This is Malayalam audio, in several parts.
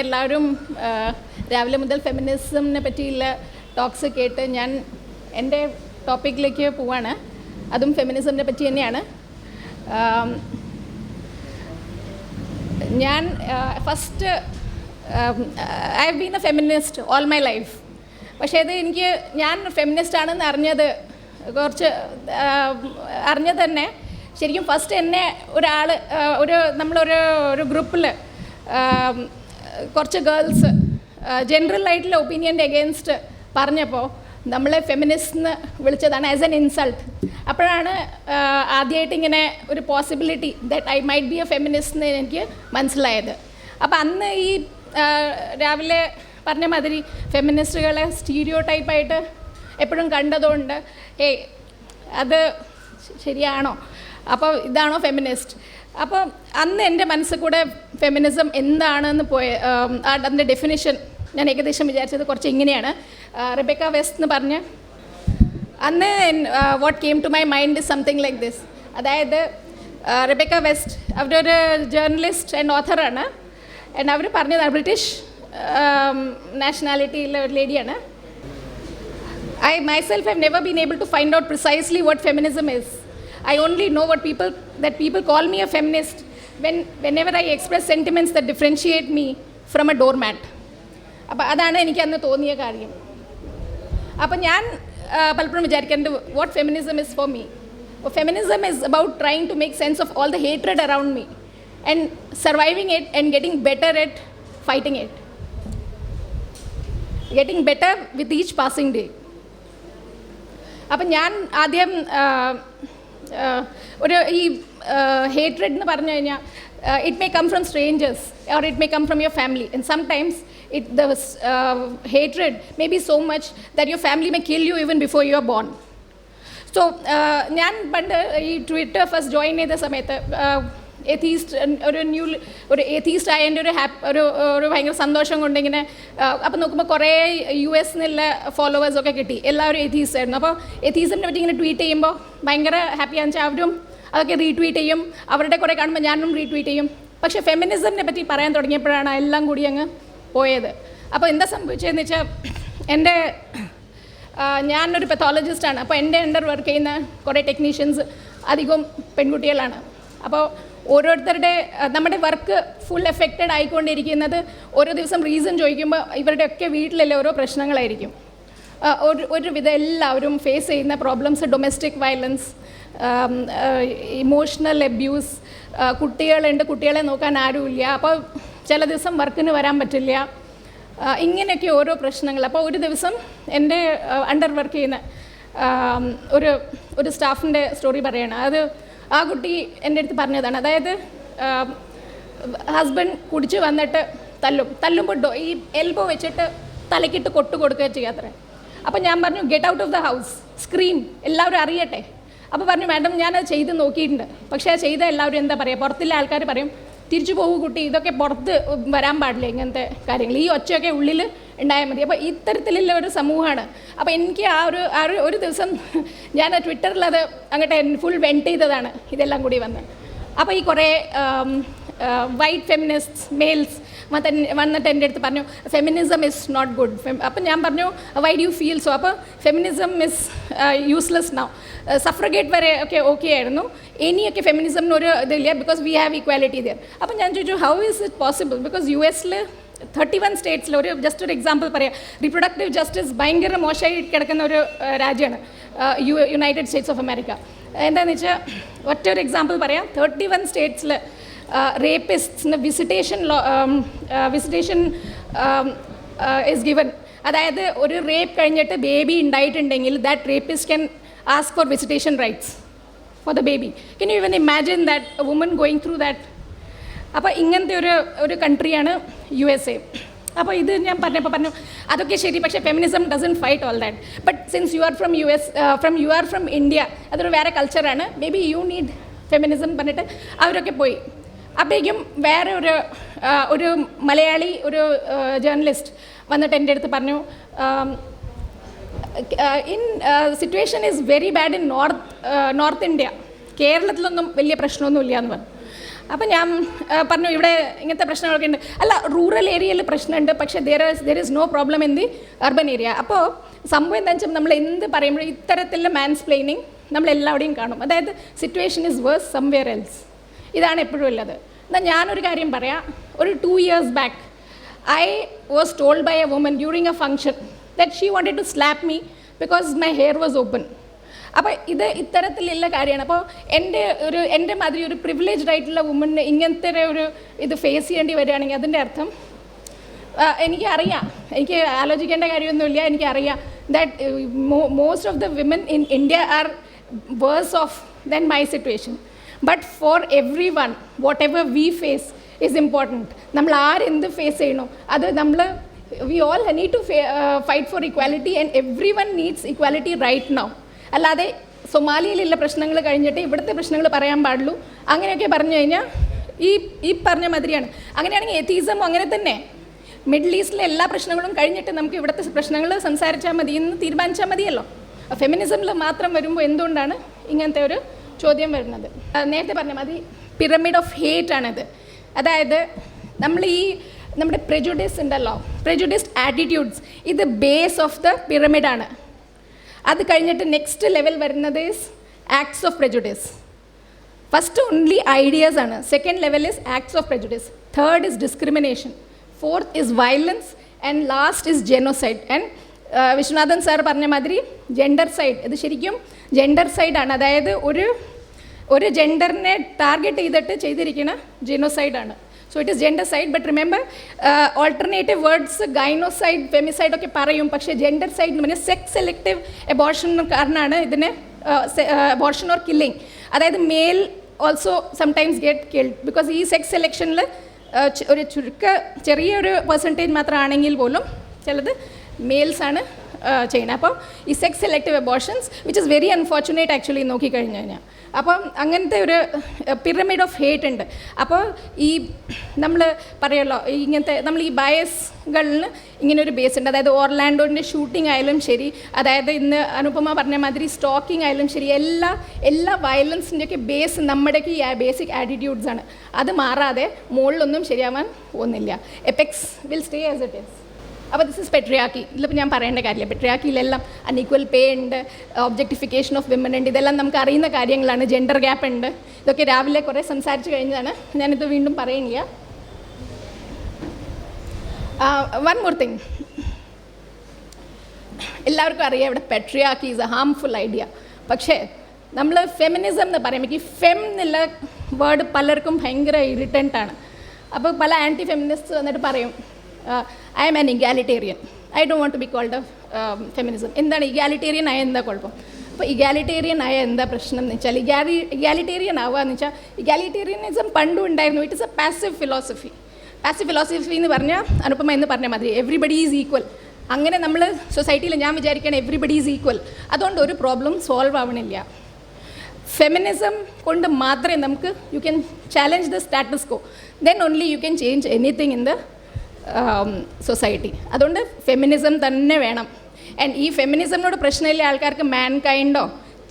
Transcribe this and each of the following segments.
എല്ലാവരും രാവിലെ മുതൽ ഫെമിനിസമിനെ പറ്റിയുള്ള ടോക്സ് കേട്ട് ഞാൻ എൻ്റെ ടോപ്പിക്കിലേക്ക് പോവാണ്. അതും ഫെമിനിസമിനെ പറ്റി തന്നെയാണ്. ഞാൻ first I have been A feminist all my life. പക്ഷേ ഇത് ഞാൻ ഫെമിനിസ്റ്റ് ആണെന്ന് അറിഞ്ഞത് തന്നെ ശരിക്കും ഫസ്റ്റ് എന്നെ നമ്മളൊരു ഗ്രൂപ്പിൽ കുറച്ച് ഗേൾസ് ജനറലായിട്ടുള്ള ഒപ്പീനിയൻ്റെ എഗെയിൻസ്റ്റ് പറഞ്ഞപ്പോൾ നമ്മളെ ഫെമിനിസ്റ്റ് എന്ന് വിളിച്ചതാണ് ആസ് എൻ ഇൻസൾട്ട്. അപ്പോഴാണ് ആദ്യമായിട്ട് ഇങ്ങനെ ഒരു possibility that I might be A feminist എന്ന് എനിക്ക് മനസ്സിലായത്. അപ്പോൾ അന്ന് ഈ രാവിലെ പറഞ്ഞ മാതിരി ഫെമിനിസ്റ്റുകളെ സ്റ്റീരിയോടൈപ്പായിട്ട് എപ്പോഴും കണ്ടതുകൊണ്ട് അത് ശരിയാണോ, അപ്പോൾ ഇതാണോ ഫെമിനിസ്റ്റ്? അപ്പോൾ അന്ന് എൻ്റെ മനസ്സിൽ കൂടെ ഫെമിനിസം എന്താണെന്ന് അതിൻ്റെ ഡെഫിനിഷൻ ഞാൻ ഏകദേശം വിചാരിച്ചത് കുറച്ച് ഇങ്ങനെയാണ്. റിബെക്ക വെസ്റ്റ് എന്ന് പറഞ്ഞ് അന്ന് what came to my mind is something like this. അതായത് റിബെക്ക വെസ്റ്റ് അവരൊരു ജേർണലിസ്റ്റ് ആൻഡ് ഓഥറാണ്. അവർ പറഞ്ഞതാണ്, ബ്രിട്ടീഷ് നാഷണാലിറ്റിയിലെ ഒരു ലേഡിയാണ്. I myself have never been able to find out precisely what feminism is. I only know that people call me a feminist whenever I express sentiments that differentiate me from a doormat. അപ്പോൾ അതാണ് എനിക്ക് അന്ന് തോന്നിയ കാര്യം. അപ്പോൾ ഞാൻ പലപ്പോഴും വിചാരിക്കേണ്ടത് what feminism is for me. Feminism is about trying to make sense of all the hatred around me and surviving it and getting better at fighting it, getting better with each passing day. അപ്പം ഞാൻ ആദ്യം ഈ ഹേറ്റ്രഡ് എന്ന് പറഞ്ഞു കഴിഞ്ഞാൽ it may come from strangers or it may come from your family and sometimes the hatred may be so much that your family may kill you even before you are born. So ഞാൻ പണ്ട് ഈ ട്വിറ്റർ ഫസ്റ്റ് ജോയിൻ ചെയ്ത സമയത്ത് ഒരു ഏത്തീസ്റ്റ് ആയതിൻ്റെ ഒരു ഭയങ്കര സന്തോഷം കൊണ്ടിങ്ങനെ അപ്പം നോക്കുമ്പോൾ കുറേ US നിന്നുള്ള ഫോളോവേഴ്സൊക്കെ കിട്ടി. എല്ലാവരും ഏത്തീസ്റ്റ് ആയിരുന്നു. അപ്പോൾ ഏത്തീസമിനെ പറ്റി ഇങ്ങനെ ട്വീറ്റ് ചെയ്യുമ്പോൾ ഭയങ്കര ഹാപ്പിയാണെന്ന് വെച്ചാൽ അവരും അതൊക്കെ റീട്വീറ്റ് ചെയ്യും. അവരുടെ കുറേ കാണുമ്പോൾ ഞാനും റീട്വീറ്റ് ചെയ്യും. പക്ഷേ ഫെമിനിസമിനെ പറ്റി പറയാൻ തുടങ്ങിയപ്പോഴാണ് എല്ലാം കൂടി അങ്ങ് പോയത്. അപ്പോൾ എന്താ സംഭവിച്ചതെന്ന് വെച്ചാൽ ഞാനൊരു പെത്തോളജിസ്റ്റാണ്. അപ്പോൾ എൻ്റെ അണ്ടർ വർക്ക് ചെയ്യുന്ന കുറേ ടെക്നീഷ്യൻസ് അധികവും പെൺകുട്ടികളാണ്. അപ്പോൾ ഓരോരുത്തരുടെ നമ്മുടെ വർക്ക് ഫുൾ എഫക്റ്റഡ് ആയിക്കൊണ്ടിരിക്കുന്നത് ഓരോ ദിവസം റീസൺ ചോദിക്കുമ്പോൾ ഇവരുടെയൊക്കെ വീട്ടിലെല്ലാം ഓരോ പ്രശ്നങ്ങളായിരിക്കും. ഒരുവിധം എല്ലാവരും ഫേസ് ചെയ്യുന്ന problems domestic violence, emotional abuse, കുട്ടികളുണ്ട്, കുട്ടികളെ നോക്കാൻ ആരുമില്ല, അപ്പോൾ ചില ദിവസം വർക്കിന് വരാൻ പറ്റില്ല, ഇങ്ങനെയൊക്കെ ഓരോ പ്രശ്നങ്ങൾ. അപ്പോൾ ഒരു ദിവസം എൻ്റെ അണ്ടർ വർക്ക് ചെയ്യുന്ന ഒരു സ്റ്റാഫിൻ്റെ സ്റ്റോറി പറയണം. അത് ആ കുട്ടി എൻ്റെ അടുത്ത് പറഞ്ഞതാണ്. അതായത് ഹസ്ബൻഡ് കുടിച്ച് വന്നിട്ട് തല്ലുമ്പോൾ ഈ എൽബോ വെച്ചിട്ട് തലക്കിട്ട് കൊട്ടു കൊടുക്കുക ചെയ്യാത്ര. അപ്പോൾ ഞാൻ പറഞ്ഞു get out of the house, scream, എല്ലാവരും അറിയട്ടെ. അപ്പോൾ പറഞ്ഞു മാഡം ഞാനത് ചെയ്ത് നോക്കിയിട്ടുണ്ട്, പക്ഷേ അത് ചെയ്ത എല്ലാവരും എന്താ പറയുക, പുറത്തുള്ള ആൾക്കാർ പറയും തിരിച്ചു പോകും കുട്ടി, ഇതൊക്കെ പുറത്ത് വരാൻ പാടില്ല, ഇങ്ങനത്തെ കാര്യങ്ങൾ, ഈ ഒച്ചയൊക്കെ ഉള്ളിൽ ഉണ്ടായാൽ മതി. അപ്പോൾ ഇത്തരത്തിലുള്ള ഒരു സമൂഹമാണ്. അപ്പോൾ എനിക്ക് ഒരു ദിവസം ഞാൻ ട്വിറ്ററിൽ അത് അങ്ങോട്ട് ഫുൾ വെൻറ്റ് ചെയ്തതാണ് ഇതെല്ലാം കൂടി വന്ന്. അപ്പോൾ ഈ കുറേ വൈറ്റ് ഫെമിനിസ്റ്റ്സ് മെയിൽസ് വന്നിട്ട് എൻ്റെ അടുത്ത് പറഞ്ഞു ഫെമിനിസം ഇസ് നോട്ട് ഗുഡ്. അപ്പം ഞാൻ പറഞ്ഞു why do you feel so? അപ്പോൾ feminism is useless now. Suffragette വരെ ഒക്കെ ഓക്കെ ആയിരുന്നു, ഇനിയൊക്കെ ഫെമിനിസമിന് ഒരു ഇതില്ല, because we have equality there. അപ്പം ഞാൻ ചോദിച്ചു how is it possible? Because US 31 സ്റ്റേറ്റ്സിൽ ജസ്റ്റ് ഒരു എക്സാമ്പിൾ പറയാം, റീപ്രൊഡക്റ്റീവ് ജസ്റ്റിസ് ഭയങ്കര മോശമായി കിടക്കുന്ന ഒരു രാജ്യമാണ് യുണൈറ്റഡ് സ്റ്റേറ്റ്സ് ഓഫ് അമേരിക്ക. എന്താണെന്ന് വെച്ചാൽ ഒറ്റൊരു എക്സാമ്പിൾ പറയാം, 31 സ്റ്റേറ്റ്സിൽ റേപ്പിസ്റ്റിന് വിസിറ്റേഷൻ ഇസ് ഗിവൻ. അതായത് ഒരു റേപ്പ് കഴിഞ്ഞിട്ട് ബേബി ഉണ്ടായിട്ടുണ്ടെങ്കിൽ that rapist can ask for visitation rights for the baby. Can you even imagine that a woman going through that? അപ്പോൾ ഇങ്ങനത്തെ ഒരു കൺട്രിയാണ് USA. അപ്പോൾ ഇത് ഞാൻ പറഞ്ഞു അതൊക്കെ ശരി, പക്ഷേ feminism doesn't fight all that. But since you are from India, അതൊരു വേറെ കൾച്ചറാണ്, maybe you need feminism പറഞ്ഞിട്ട് അവരൊക്കെ പോയി. അപ്പോഴേക്കും വേറെ ഒരു മലയാളി ജേർണലിസ്റ്റ് വന്നിട്ട് എൻ്റെ അടുത്ത് പറഞ്ഞു situation is very bad in north India, കേരളത്തിലൊന്നും വലിയ പ്രശ്നമൊന്നുമില്ല എന്ന് പറഞ്ഞു. അപ്പം ഞാൻ പറഞ്ഞു ഇവിടെ ഇങ്ങനത്തെ പ്രശ്നങ്ങളൊക്കെ ഉണ്ട്. അല്ല, റൂറൽ ഏരിയയിൽ പ്രശ്നമുണ്ട്, പക്ഷേ there is no problem in the urban area. അപ്പോൾ സംഭവം എന്താണെന്ന് വെച്ചാൽ നമ്മൾ എന്ത് പറയുമ്പോഴും ഇത്തരത്തിലുള്ള മാൻസ്പ്ലെയിനിങ് നമ്മളെല്ലാവിടെയും കാണും. അതായത് situation is worse somewhere else. ഇതാണ് എപ്പോഴും ഉള്ളത്. എന്നാൽ ഞാനൊരു കാര്യം പറയാം. ഒരു 2 years back I was told by a woman during a function that she wanted to slap me because my hair was open. അപ്പോൾ ഇത് ഇത്തരത്തിലുള്ള കാര്യമാണ്. അപ്പോൾ എൻ്റെ മാതിരി ഒരു പ്രിവിലേജ്ഡ് ആയിട്ടുള്ള വുമണിന് ഇങ്ങനത്തെ ഒരു ഇത് ഫേസ് ചെയ്യേണ്ടി വരികയാണെങ്കിൽ അതിൻ്റെ അർത്ഥം എനിക്കറിയാം, എനിക്ക് ആലോചിക്കേണ്ട കാര്യമൊന്നുമില്ല, എനിക്കറിയാം that most of the women in India are worse off than my situation. But for everyone whatever we face is important. നമ്മൾ ആരെന്ത് ഫേസ് ചെയ്യണോ അത് നമ്മൾ we all need to fight for equality and everyone needs equality right now. അല്ലാതെ സൊമാലിയയിലുള്ള പ്രശ്നങ്ങൾ കഴിഞ്ഞിട്ട് ഇവിടുത്തെ പ്രശ്നങ്ങൾ പറയാൻ പാടുള്ളൂ അങ്ങനെയൊക്കെ പറഞ്ഞു കഴിഞ്ഞാൽ ഈ പറഞ്ഞ മാതിരിയാണ്. അങ്ങനെയാണെങ്കിൽ എത്തീസം അങ്ങനെ തന്നെ. മിഡിൽ ഈസ്റ്റിലെ എല്ലാ പ്രശ്നങ്ങളും കഴിഞ്ഞിട്ട് നമുക്ക് ഇവിടുത്തെ പ്രശ്നങ്ങൾ സംസാരിച്ചാൽ മതി എന്ന് തീരുമാനിച്ചാൽ മതിയല്ലോ. ഫെമിനിസമിൽ മാത്രം വരുമ്പോൾ എന്തുകൊണ്ടാണ് ഇങ്ങനത്തെ ഒരു ചോദ്യം വരുന്നത്? നേരത്തെ പറഞ്ഞ മതി പിരമിഡ് ഓഫ് ഹേറ്റ് ആണിത്. അതായത് നമ്മുടെ പ്രെജുഡിസ് ഉണ്ടല്ലോ, പ്രെജുഡിസ്ഡ് ആറ്റിറ്റ്യൂഡ്സ്, ഇത് ബേസ് ഓഫ് ദ പിരമിഡാണ്. അത് കഴിഞ്ഞിട്ട് നെക്സ്റ്റ് ലെവൽ വരുന്നത് is acts of prejudice. First only ideas ആണ്. Second level is acts of prejudice. Third is discrimination. Fourth is violence and last is genocide. And Viswanathan sir പറഞ്ഞ മാതിരി ജെൻഡർ സൈഡ്, ഇത് ശരിക്കും ജെൻഡർ സൈഡാണ്. അതായത് ഒരു ജെൻഡറിനെ ടാർഗറ്റ് ചെയ്തിട്ട് ചെയ്തിരിക്കുന്ന ജെനോസൈഡാണ്. So it is gendercide. But remember alternative words gynocide femicide ഒക്കെ പറയും, പക്ഷേ ജെൻഡർ സൈഡ് എന്ന് പറഞ്ഞാൽ സെക്സ് സെലക്റ്റീവ് എബോർഷൻ കാരണമാണ് ഇതിന് അബോർഷൻ ഓർ കില്ലിങ്. അതായത് male also sometimes get killed because ഈ സെക്സ് സെലക്ഷനിൽ ഒരു ചെറിയൊരു പെർസെൻറ്റേജ് മാത്രമാണെങ്കിൽ പോലും ചിലത് മെയിൽസാണ് ചെയ്യണം. അപ്പോൾ ഈ sex selective abortions which is very unfortunate actually നോക്കിക്കഴിഞ്ഞ് കഴിഞ്ഞാൽ. അപ്പം അങ്ങനത്തെ ഒരു പിരമിഡ് ഓഫ് ഹേറ്റ് ഉണ്ട്. അപ്പോൾ ഈ നമ്മൾ പറയുമല്ലോ ഇങ്ങനത്തെ നമ്മൾ ഈ ബയസ്കളിന് ഇങ്ങനെ ഒരു ബേസ് ഉണ്ട്. അതായത് ഓർലാൻഡോൻ്റെ ഷൂട്ടിംഗ് ആയാലും ശരി, അതായത് ഇന്ന് അനുപമ പറഞ്ഞ മാതിരി സ്റ്റോക്കിംഗ് ആയാലും ശരി, എല്ലാ വയലൻസിൻ്റെയൊക്കെ ബേസ് നമ്മുടെയൊക്കെ ഈ ബേസിക് ആറ്റിറ്റ്യൂഡ്സ് ആണ്. അത് മാറാതെ മുകളിലൊന്നും ശരിയാവാൻ പോകുന്നില്ല. Apex will stay as it is. അപ്പോൾ ദിസ് ഇസ് പെട്രിയാക്കി. ഇതിലിപ്പോൾ ഞാൻ പറയേണ്ട കാര്യമില്ല. പെട്രിയാക്കിയിലെല്ലാം അൺഈക്വൽ പേ ഉണ്ട്, ഒബ്ജക്ടിഫിക്കേഷൻ ഓഫ് വിമൻ ഉണ്ട്, ഇതെല്ലാം നമുക്ക് അറിയുന്ന കാര്യങ്ങളാണ്. ജെൻഡർ ഗ്യാപ്പ് ഉണ്ട്. ഇതൊക്കെ രാവിലെ കുറേ സംസാരിച്ച് കഴിഞ്ഞതാണ്, ഞാനിത് വീണ്ടും പറയുന്നില്ല. വൺ മോർ തിങ്, എല്ലാവർക്കും അറിയാം ഇവിടെ പെട്രിയാക്കി ഈസ് എ ഹാംഫുൾ ഐഡിയ. പക്ഷേ നമ്മൾ ഫെമിനിസം എന്ന് പറയുമ്പോൾ ഈ ഫെം എന്നുള്ള വേർഡ് പലർക്കും ഭയങ്കര ഇറിറ്റൻ്റാണ്. അപ്പോൾ പല ആൻറ്റി ഫെമിനിസ്റ്റ് വന്നിട്ട് പറയും I am an egalitarian. I don't want to be called a feminism. എന്താണ് ഇഗാലിറ്റേറിയൻ ആയ എന്താ കുഴപ്പം? അപ്പോൾ ഇഗാലിറ്റേറിയൻ ആയ എന്താ പ്രശ്നം എന്ന് വെച്ചാൽ ഇഗാലിറ്റേറിയൻ ആവുക എന്ന് വെച്ചാൽ ഇഗാലിറ്റേറിയനിസം പണ്ടും ഉണ്ടായിരുന്നു. It is A passive philosophy. Passive philosophy എന്ന് പറഞ്ഞാൽ അനുപമ എന്ന് പറഞ്ഞാൽ മതി, എവ്രിബഡി ഈസ് ഈക്വൽ. അങ്ങനെ നമ്മൾ സൊസൈറ്റിയിൽ ഞാൻ വിചാരിക്കുകയാണ് എവ്രിബഡി ഈസ് ഈക്വൽ. അതുകൊണ്ട് ഒരു പ്രോബ്ലം സോൾവ് ആവണില്ല. ഫെമിനിസം കൊണ്ട് മാത്രമേ നമുക്ക് you can challenge the status co, then only you can change anything in the society. അതുകൊണ്ട് ഫെമിനിസം തന്നെ വേണം. ആൻഡ് ഈ ഫെമിനിസമിനോട് പ്രശ്നമില്ല ആൾക്കാർക്ക് മാൻ കൈൻഡോ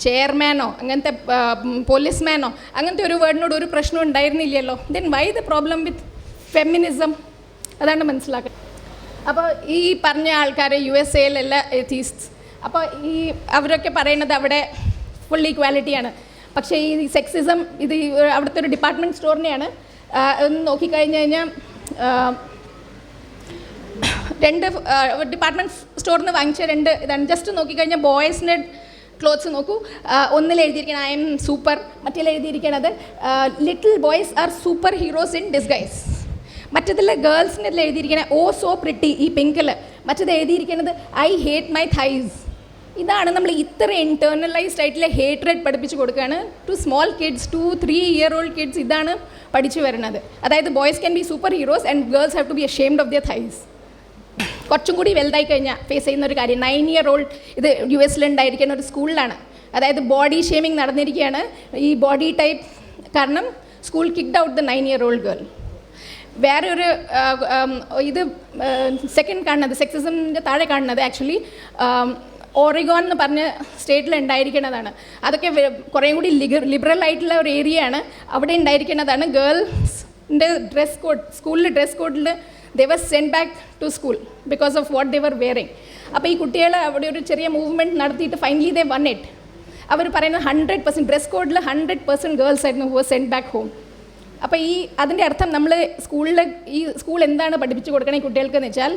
ചെയർമാനോ അങ്ങനത്തെ പോലീസ്മാനോ അങ്ങനത്തെ ഒരു വേർഡിനോട് ഒരു പ്രശ്നം ഉണ്ടായിരുന്നില്ലല്ലോ. Then why the problem with feminism? അതാണ് മനസ്സിലാക്കുക. അപ്പോൾ ഈ പറഞ്ഞ ആൾക്കാർ USA എത്തീസ്റ്റ്, അപ്പോൾ അവരൊക്കെ പറയുന്നത് അവിടെ ഫുൾ ഈക്വാലിറ്റിയാണ്. പക്ഷേ ഈ സെക്സിസം ഇത് അവിടുത്തെ ഒരു ഡിപ്പാർട്ട്മെൻറ്റ് സ്റ്റോറിനെയാണ്. ഒന്ന് നോക്കിക്കഴിഞ്ഞ് കഴിഞ്ഞാൽ രണ്ട് ഡിപ്പാർട്ട്മെൻറ്റ് സ്റ്റോറിൽ നിന്ന് വാങ്ങിച്ച ഇതാണ്. ജസ്റ്റ് നോക്കിക്കഴിഞ്ഞാൽ ബോയ്സിൻ്റെ ക്ലോത്ത്സ് നോക്കൂ. ഒന്നിൽ എഴുതിയിരിക്കണം ഐ എം സൂപ്പർ, മറ്റേൽ എഴുതിയിരിക്കണത് little boys are super heroes in disguise. മറ്റതിൽ ഗേൾസിൻ്റെ എഴുതിയിരിക്കണത് ഓ സോ പ്രിട്ടി ഈ പിങ്കിൽ. മറ്റത് എഴുതിയിരിക്കുന്നത് ഐ ഹേറ്റ് മൈ തൈസ്. ഇതാണ് നമ്മൾ ഇത്ര ഇൻറ്റേർണലൈസ്ഡ് ആയിട്ടുള്ള ഹേറ്റ്രേഡ് പഠിപ്പിച്ച് കൊടുക്കുകയാണ് to small kids, 2-3 year old kids. ഇതാണ് പഠിച്ചു വരുന്നത്. അതായത് boys can be super heroes and girls have to be ashamed of their thighs. കുറച്ചും കൂടി വലുതായി കഴിഞ്ഞാൽ ഫേസ് ചെയ്യുന്ന ഒരു കാര്യം 9 year old ഇത് US ഉണ്ടായിരിക്കുന്ന ഒരു സ്കൂളിലാണ്. അതായത് ബോഡി ഷേമിങ് നടന്നിരിക്കുകയാണ്. ഈ ബോഡി ടൈപ്പ് കാരണം school kicked out the 9 year old girl. വേറെ ഒരു ഇത് സെക്കൻഡ് കാണുന്നത് സെക്സിസമിൻ്റെ താഴെ കാണുന്നത് ആക്ച്വലി ഓറിഗോൺ എന്ന് പറഞ്ഞ സ്റ്റേറ്റിൽ ഉണ്ടായിരിക്കുന്നതാണ്. അതൊക്കെ കുറേ കൂടി ലിബറൽ ആയിട്ടുള്ള ഒരു ഏരിയ ആണ്. അവിടെ ഉണ്ടായിരിക്കുന്നതാണ്. ഗേൾസിൻ്റെ ഡ്രസ് കോഡ്, സ്കൂളിൽ ഡ്രസ് കോഡിൽ they were send back to school because of what they were wearing. അപ്പോൾ ഈ കുട്ടികൾ അവിടെ ഒരു ചെറിയ മൂവ്മെൻറ്റ് നടത്തിയിട്ട് ഫൈനലി ദേ വൺ ഇറ്റ്. അവർ പറയുന്നത് 100% ഡ്രസ് കോഡിൽ 100% ഗേൾസ് ആയിരുന്നു who was send back home. അപ്പോൾ അതിൻ്റെ അർത്ഥം നമ്മൾ ഈ സ്കൂൾ എന്താണ് പഠിപ്പിച്ചു കൊടുക്കണേ ഈ കുട്ടികൾക്ക് എന്ന് വെച്ചാൽ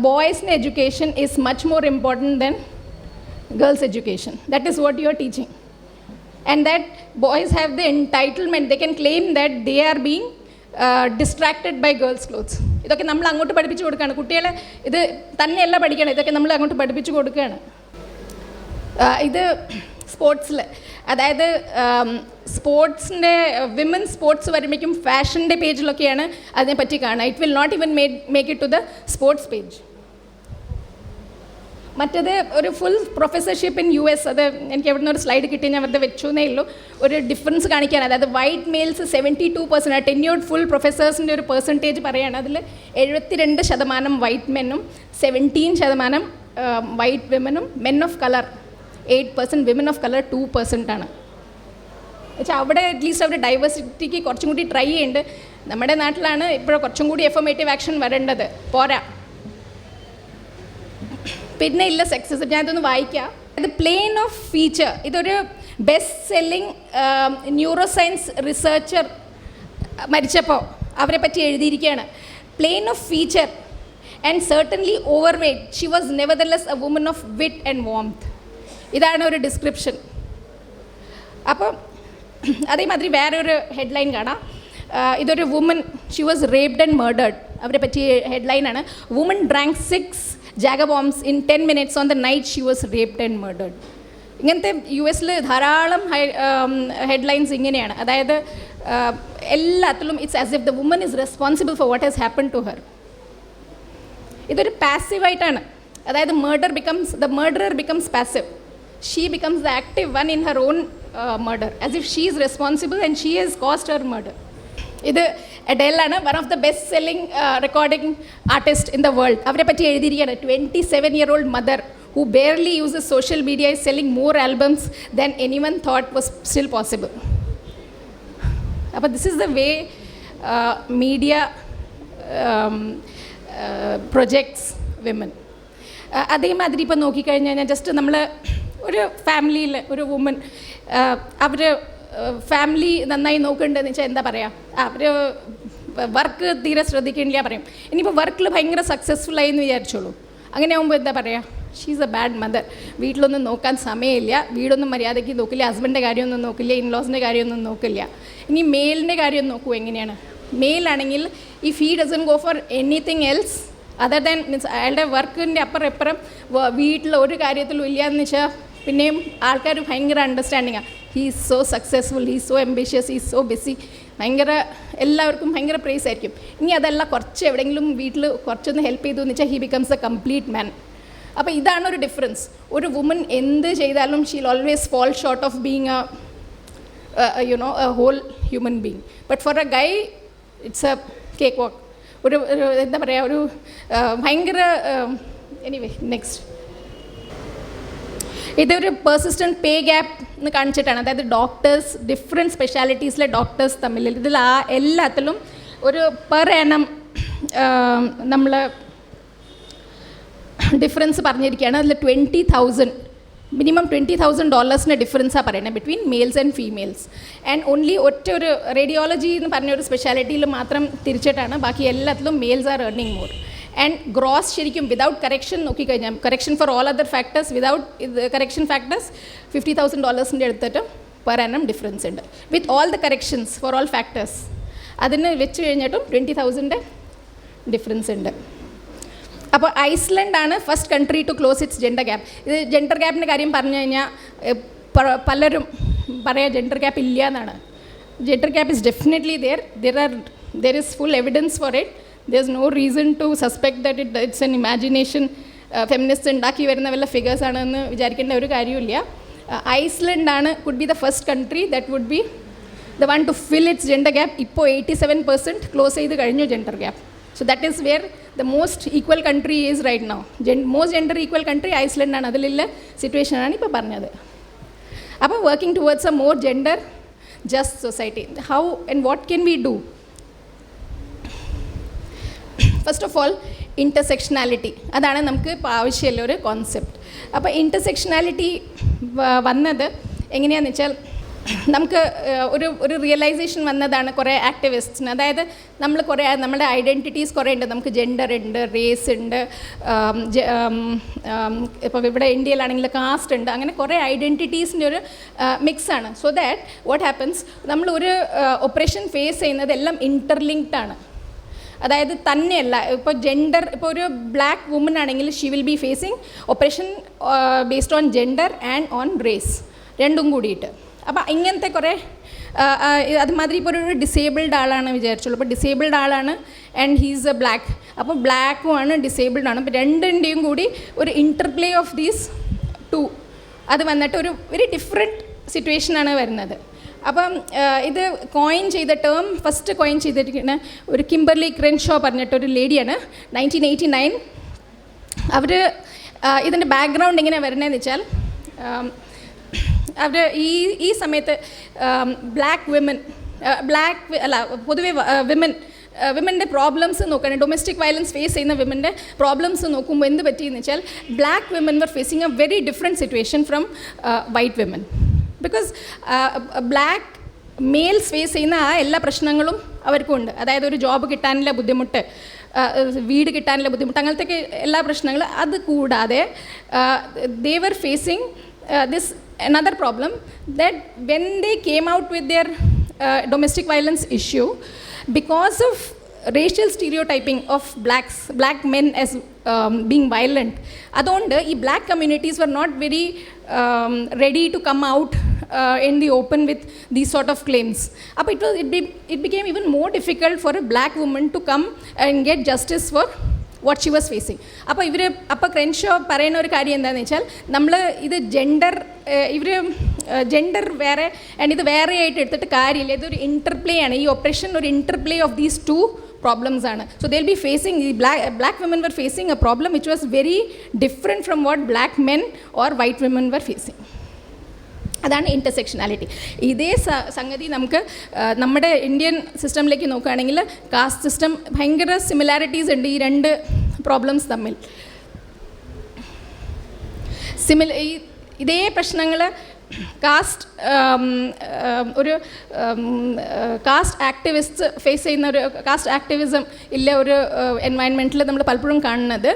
ബോയ്സിൻ്റെ education is much more important than girls education. That is what you are teaching. And that boys have the entitlement, they can claim that they are being distracted by girls clothes. ഇതൊക്കെ നമ്മൾ അങ്ങോട്ട് പഠിപ്പിച്ചു കൊടുക്കുകയാണ്. കുട്ടികളെ ഇത് തന്നെയല്ല പഠിക്കണം, ഇതൊക്കെ നമ്മൾ അങ്ങോട്ട് പഠിപ്പിച്ചു കൊടുക്കുകയാണ്. ഇത് സ്പോർട്സിൽ, അതായത് സ്പോർട്സിൻ്റെ വിമൻ സ്പോർട്സ് വരുമ്പോഴേക്കും ഫാഷൻ്റെ പേജിലൊക്കെയാണ് അതിനെപ്പറ്റി കാണുക. It will not even make it to the sports page. മറ്റേത് ഒരു ഫുൾ പ്രൊഫസർഷിപ്പ് ഇൻ US, അത് എനിക്ക് എവിടെ നിന്ന് ഒരു സ്ലൈഡ് കിട്ടി, ഞാൻ വെറുതെ വെച്ചേ ഉള്ളൂ. ഒരു ഡിഫറൻസ് കാണിക്കാൻ, അതായത് വൈറ്റ് മെയിൽസ് 72%, ടെന്യൂർഡ് ഫുൾ പ്രൊഫസേഴ്സിൻ്റെ ഒരു പെർസെൻറ്റേജ് പറയുകയാണ്. അതിൽ 72% വൈറ്റ് മെന്നും 17% വൈറ്റ് വിമനും, men of colour 8%, women of colour 2% ആണ്. വെച്ചാൽ അവിടെ അറ്റ്ലീസ്റ്റ് അവർ ഡൈവേഴ്സിറ്റിക്ക് കുറച്ചും കൂടി ട്രൈ ചെയ്യുന്നുണ്ട്. നമ്മുടെ നാട്ടിലാണ് ഇപ്പോഴും കുറച്ചും കൂടി അഫർമേറ്റീവ് ആക്ഷൻ വരേണ്ടത്, പോരാ. പിന്നെ ഇല്ല സെക്സിസം. ഞാനിതൊന്ന് വായിക്കാം. ഇത് പ്ലെയിൻ ഓഫ് ഫീച്ചർ, ഇതൊരു best selling neuroscience researcher മരിച്ചപ്പോൾ അവരെ പറ്റി എഴുതിയിരിക്കുകയാണ്. Plain of feature and certainly overweight, she was nevertheless a woman of wit and warmth. ഇതാണ് ഒരു ഡിസ്ക്രിപ്ഷൻ. അപ്പം അതേമാതിരി വേറൊരു ഹെഡ്ലൈൻ കാണാം. ഇതൊരു woman, she was raped and murdered, അവരെ പറ്റി ഹെഡ്ലൈനാണ്. Woman drank 6 jager bombs in 10 minutes on the night she was raped and murdered. ഇങ്ങനത്തെ US ധാരാളം ഹെഡ്ലൈൻസ് ഇങ്ങനെയാണ്. അതായത് എല്ലാത്തിലും it's as if the woman is responsible for what has happen to her. ഇതൊരു പാസീവായിട്ടാണ്. അതായത് the murderer becomes passive. She becomes the active one in her own murder, as if she is responsible and she has caused her murder. ഇത് എഡേലാണ്, one of the best selling recording artist in the world. അവരെ പറ്റി എഴുതിയിരിക്കുകയാണ്. 27-year-old mother who barely uses social media is selling more albums than anyone thought was still possible. അപ്പോൾ this is the way media projects women. അതേമാതിരി ഇപ്പോൾ നോക്കിക്കഴിഞ്ഞാൽ ജസ്റ്റ് നമ്മൾ ഒരു ഫാമിലിയിൽ ഒരു വുമൻ, അവർ ഫാമിലി നന്നായി നോക്കേണ്ടതെന്ന് വെച്ചാൽ എന്താ പറയുക, അവർ വർക്ക് തീരെ ശ്രദ്ധിക്കണില്ല പറയും. ഇനിയിപ്പോൾ വർക്കിൽ ഭയങ്കര സക്സസ്ഫുള്ളായി എന്ന് വിചാരിച്ചോളൂ. അങ്ങനെ ആകുമ്പോൾ എന്താ പറയുക, she is A bad mother. വീട്ടിലൊന്നും നോക്കാൻ സമയമില്ല, വീടൊന്നും മര്യാദയ്ക്ക് നോക്കില്ല, ഹസ്ബൻഡിൻ്റെ കാര്യമൊന്നും നോക്കില്ല, ഇൻലോസിൻ്റെ കാര്യമൊന്നും നോക്കില്ല. ഇനി മെയിലിൻ്റെ കാര്യം നോക്കൂ എങ്ങനെയാണ്. മെയിലാണെങ്കിൽ if he doesn't go for anything else other than means അയാളുടെ വർക്കിൻ്റെ അപ്പുറം വീട്ടിൽ ഒരു കാര്യത്തിലും ഇല്ല എന്ന് വെച്ചാൽ പിന്നെയും ആൾക്കാർ ഭയങ്കര അണ്ടർസ്റ്റാൻഡിങ്ങാണ്. He is so successful, he is so ambitious, he is so busy, ഭയങ്കര എല്ലാവർക്കും ഭയങ്കര പ്രൈസ് ആയിരിക്കും. ഇനി അതല്ല, കുറച്ച് എവിടെയെങ്കിലും വീട്ടിൽ കുറച്ചൊന്ന് ഹെൽപ്പ് ചെയ്തു എന്ന് വെച്ചാൽ he becomes a complete man. അപ്പോൾ ഇതാണ് ഒരു ഡിഫറൻസ്. ഒരു വുമൻ എന്ത് ചെയ്താലും she will always fall short of being a whole human being. But for a guy it's a cake walk. ഒരു എന്താ പറയുക, ഒരു ഭയങ്കര എനിവേ. നെക്സ്റ്റ്, ഇതൊരു പെർസിസ്റ്റൻറ്റ് പേ ഗ്യാപ്പ് എന്ന് കാണിച്ചിട്ടാണ്. അതായത് ഡോക്ടേഴ്സ്, ഡിഫറെൻറ്റ് സ്പെഷ്യാലിറ്റീസിലെ ഡോക്ടേഴ്സ് തമ്മിൽ ഇതിൽ എല്ലാത്തിലും ഒരു പെർ ആനം നമ്മൾ ഡിഫറൻസ് പറഞ്ഞിരിക്കുകയാണ്. അതിൽ മിനിമം $20,000 ഡിഫറൻസാണ് പറയുന്നത് between males and females. And only ഒരു റേഡിയോളജി എന്ന് പറഞ്ഞൊരു സ്പെഷ്യാലിറ്റിയിൽ മാത്രം തിരിച്ചിട്ടാണ്, ബാക്കി എല്ലാത്തിലും males are earning more. And gross ശരിക്കും വിതൗട്ട് കറക്ഷൻ നോക്കിക്കഴിഞ്ഞാൽ, correction for all other factors, without correction factors $50,000 എടുത്തിട്ട് പെർ ആനം ഡിഫറൻസ് ഉണ്ട്. With all the corrections for all factors അതിന് വെച്ച് കഴിഞ്ഞിട്ടും 20,000 ഡിഫറൻസ് ഉണ്ട്. അപ്പോൾ ഐസ്ലൻഡാണ് first country to close its gender gap. ഇത് ജെൻഡർ ഗ്യാപ്പിൻ്റെ കാര്യം പറഞ്ഞു കഴിഞ്ഞാൽ പലരും പറയാം ജെൻഡർ ഗ്യാപ്പ് ഇല്ല എന്നാണ്. Gender gap is definitely there is full evidence for it. There's no reason to suspect that it's an imagination. Feminist ഉണ്ടാക്കി വരുന്ന വല്ല ഫിഗേഴ്സ് ആണെന്ന് വിചാരിക്കേണ്ട ഒരു കാര്യമില്ല. ഐസ്ലൻഡാണ് could be the first country that would be the one to fill its gender gap. ഇപ്പോൾ 87% ക്ലോസ് ചെയ്ത് കഴിഞ്ഞു gender gap. So that is where the most equal country is right now. Most gender equal country Iceland ആണ്. അതിലുള്ള സിറ്റുവേഷനാണ് ഇപ്പോൾ പറഞ്ഞത്. അപ്പോൾ working towards a more gender just society, how and what can we do? First of all intersectionality, അതാണ് നമുക്ക് ഇപ്പോൾ ആവശ്യമുള്ള ഒരു കോൺസെപ്റ്റ്. അപ്പോൾ ഇൻ്റർസെക്ഷനാലിറ്റി വന്നത് എങ്ങനെയാണെന്ന് വെച്ചാൽ, നമുക്ക് ഒരു റിയലൈസേഷൻ വന്നതാണ് കുറേ ആക്ടിവിസ്റ്റിന്. അതായത് നമ്മുടെ ഐഡൻറ്റിറ്റീസ് കുറേ ഉണ്ട്. നമുക്ക് ജെൻഡർ ഉണ്ട്, റേസ് ഉണ്ട്, ഇപ്പോൾ ഇവിടെ ഇന്ത്യയിലാണെങ്കിൽ കാസ്റ്റ് ഉണ്ട്, അങ്ങനെ കുറേ ഐഡൻറ്റിറ്റീസിൻ്റെ ഒരു മിക്സാണ്. സോ ദാറ്റ് വാട്ട് ഹാപ്പൻസ്, നമ്മൾ ഒരു ഒപ്പറേഷൻ ഫേസ് ചെയ്യുന്നത് എല്ലാം ഇൻ്റർലിങ്ക്ഡ് ആണ്. അതായത് തന്നെയല്ല, ഇപ്പോൾ ജെൻഡർ, ഇപ്പോൾ ഒരു ബ്ലാക്ക് വുമൻ ആണെങ്കിൽ she will be facing oppression based on gender and on race, രണ്ടും കൂടിയിട്ട്. അപ്പോൾ ഇങ്ങനത്തെ കുറേ അതുമാതിരി ഇപ്പോൾ ഒരു ഡിസേബിൾഡ് ആളാണ് വിചാരിച്ചുള്ളൂ. അപ്പോൾ ഡിസേബിൾഡ് ആളാണ് ആൻഡ് ഹീസ് എ ബ്ലാക്ക്, അപ്പോൾ ബ്ലാക്കും ആണ് ഡിസേബിൾഡ് ആണ്. അപ്പോൾ രണ്ടിൻ്റെയും കൂടി ഒരു ഇൻ്റർപ്ലേ ഓഫ് ദീസ് ടു, അത് വന്നിട്ട് ഒരു വെരി ഡിഫറെൻറ്റ് സിറ്റുവേഷനാണ് വരുന്നത്. അപ്പം ഇത് കോയിൻ ചെയ്ത ടേം ഫസ്റ്റ് കോയിൻ ചെയ്തിരിക്കുന്ന ഒരു കിംബർലി ക്രെൻഷോ പറഞ്ഞിട്ടൊരു ലേഡിയാണ്, 1989. അവർ ഇതിൻ്റെ ബാക്ക്ഗ്രൗണ്ട് എങ്ങനെ വരണതെന്ന് വെച്ചാൽ, അവർ ഈ സമയത്ത് പൊതുവെ വിമൻ്റെ പ്രോബ്ലംസ് നോക്കുകയാണ്, ഡൊമസ്റ്റിക് വയലൻസ് ഫേസ് ചെയ്യുന്ന വിമൻ്റെ പ്രോബ്ലംസ് നോക്കുമ്പോൾ എന്ത് പറ്റിയെന്ന് വെച്ചാൽ, black women were facing a very different situation from white women. Because black males face ചെയ്യുന്ന ആ എല്ലാ പ്രശ്നങ്ങളും അവർക്കും ഉണ്ട്. അതായത് ഒരു ജോബ് കിട്ടാനുള്ള ബുദ്ധിമുട്ട്, വീട് കിട്ടാനുള്ള ബുദ്ധിമുട്ട്, അങ്ങനത്തെ എല്ലാ പ്രശ്നങ്ങളും. അത് കൂടാതെ they were facing this another problem, that when they came out with their domestic violence issue, because of racial stereotyping of black men as being violent, adonde ee black communities were not very ready to come out in the open with these sort of claims. Appo it became even more difficult for a black woman to come and get justice for what she was facing. അപ്പോൾ ക്രെൻഷോ പറയുന്ന ഒരു കാര്യം എന്താണെന്ന് വെച്ചാൽ, നമ്മൾ ഇത് ജെൻഡർ വേറെ ആൻഡ് ഇത് വേറെ ആയിട്ട് എടുത്തിട്ട് കാര്യമില്ല, ഇതൊരു ഇൻ്റർപ്ലേ ആണ്. ഈ ഓപ്പറേഷൻ ഒരു interplay of these two problems ആണ്. So they will be facing, ഈ black women were facing a problem which was very different from what black men or white women were facing. അതാണ് ഇൻ്റർസെക്ഷനാലിറ്റി. ഇതേ സംഗതി നമുക്ക് നമ്മുടെ ഇന്ത്യൻ സിസ്റ്റമിലേക്ക് നോക്കുകയാണെങ്കിൽ കാസ്റ്റ് സിസ്റ്റം ഭയങ്കര സിമിലാരിറ്റീസ് ഉണ്ട് ഈ രണ്ട് പ്രോബ്ലംസ് തമ്മിൽ. ഇതേ പ്രശ്നങ്ങൾ ഒരു കാസ്റ്റ് ആക്ടിവിസ്റ്റ് ഫേസ് ചെയ്യുന്ന ഒരു കാസ്റ്റ് ആക്ടിവിസം ഇല്ല ഒരു എൻവയൺമെൻറ്റിൽ നമ്മൾ പലപ്പോഴും കാണുന്നത്.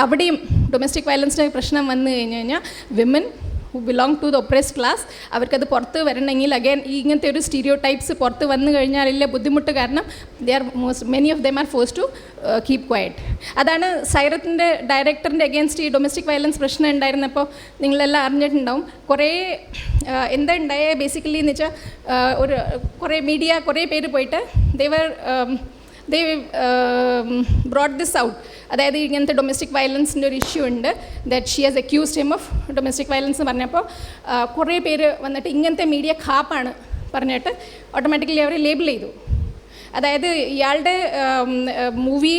അവിടെയും ഡൊമസ്റ്റിക് വയലൻസിൻ്റെ പ്രശ്നം വന്നു കഴിഞ്ഞാൽ women who belong to the oppressed class, അവർക്കത് പുറത്ത് വരണമെങ്കിൽ അഗൈൻ ഇങ്ങനത്തെ ഒരു സ്റ്റീരിയോടൈപ്സ് പുറത്ത് വന്നു കഴിഞ്ഞാലില്ല ബുദ്ധിമുട്ട് കാരണം many of them are forced to keep quiet. അതാണ് സൈറത്തിൻ്റെ ഡയറക്ടറിൻ്റെ അഗേൻസ്റ്റ് ഈ ഡൊമസ്റ്റിക് വയലൻസ് പ്രശ്നം ഉണ്ടായിരുന്നപ്പോൾ നിങ്ങളെല്ലാം അറിഞ്ഞിട്ടുണ്ടാവും. കുറേ എന്താ ഉണ്ടായ ബേസിക്കലി എന്ന് വെച്ചാൽ, കുറേ പേര് പോയിട്ട് they brought this out. അതായത് ഇങ്ങനത്തെ ഡൊമസ്റ്റിക് വയലൻസിൻ്റെ ഒരു ഇഷ്യൂ ഉണ്ട്, that she has accused him of domestic violence എന്ന് പറഞ്ഞപ്പോൾ കുറേ പേര് വന്നിട്ട് ഇങ്ങനത്തെ മീഡിയ ഖാപ്പാണ് പറഞ്ഞിട്ട് ഓട്ടോമാറ്റിക്കലി അവർ ലേബിൾ ചെയ്തു. അതായത് ഇയാളുടെ movie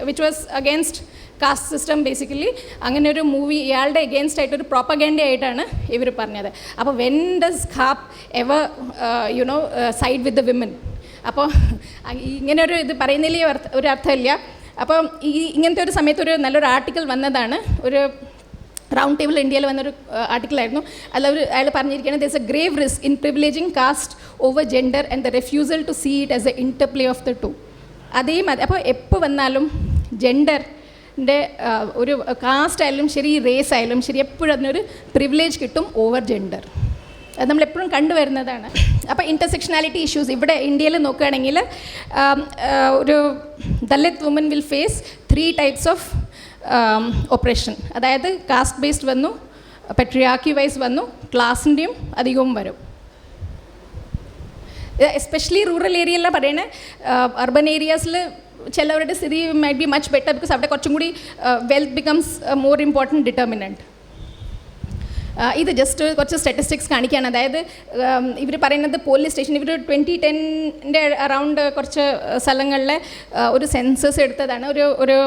which was against caste system basically, അങ്ങനെ ഒരു മൂവി ഇയാളുടെ എഗെയിൻസ്റ്റ് ആയിട്ടൊരു പ്രോപ്പഗൻഡ ആയിട്ടാണ് ഇവർ പറഞ്ഞത്. അപ്പോൾ when does khap ever side with the women? അപ്പോൾ ഇങ്ങനെ ഒരു ഇത് പറയുന്നതിൽ ഒരു അർത്ഥമില്ല. അപ്പം ഇങ്ങനത്തെ ഒരു സമയത്ത് നല്ലൊരു ആർട്ടിക്കിൾ വന്നതാണ്, ഒരു റൗണ്ട് ടേബിൾ ഇന്ത്യയിൽ വന്നൊരു ആർട്ടിക്കിളായിരുന്നു. അയാൾ പറഞ്ഞിരിക്കുകയാണ്, there is a grave risk in privileging caste over gender and the refusal to see it as a interplay of the two. അപ്പോൾ എപ്പോൾ വന്നാലും ജെൻഡറിൻ്റെ ഒരു കാസ്റ്റ് ആയാലും ശരി, റേസ് ആയാലും ശരി, എപ്പോഴും അതിനൊരു പ്രിവിലേജ് കിട്ടും ഓവർ ജെൻഡർ. അത് നമ്മളെപ്പോഴും കണ്ടുവരുന്നതാണ്. അപ്പോൾ ഇൻ്റർസെക്ഷനാലിറ്റി ഇഷ്യൂസ് ഇവിടെ ഇന്ത്യയിൽ നോക്കുകയാണെങ്കിൽ, ഒരു Dalit woman will face 3 types of oppression. അതായത് കാസ്റ്റ് ബേസ്ഡ് വന്നു, പെട്രിയാർക്കി വൈസ് വന്നു, ക്ലാസിൻ്റെയും അധികവും വരും. എസ്പെഷ്യലി റൂറൽ ഏരിയയിലാണ് പറയണേ. അർബൻ ഏരിയാസിൽ ചിലവരുടെ സ്ഥിതി might be much better, because അവിടെ കുറച്ചും കൂടി wealth becomes more important determinant. ഇത് ജസ്റ്റ് കുറച്ച് സ്റ്റാറ്റിസ്റ്റിക്സ് കാണിക്കുകയാണ്. അതായത് ഇവർ പറയുന്നത് പോലീസ് സ്റ്റേഷൻ ഇവർ 2010 അറൗണ്ട് കുറച്ച് സ്ഥലങ്ങളിലെ ഒരു സെൻസസ് എടുത്തതാണ്, ഒരു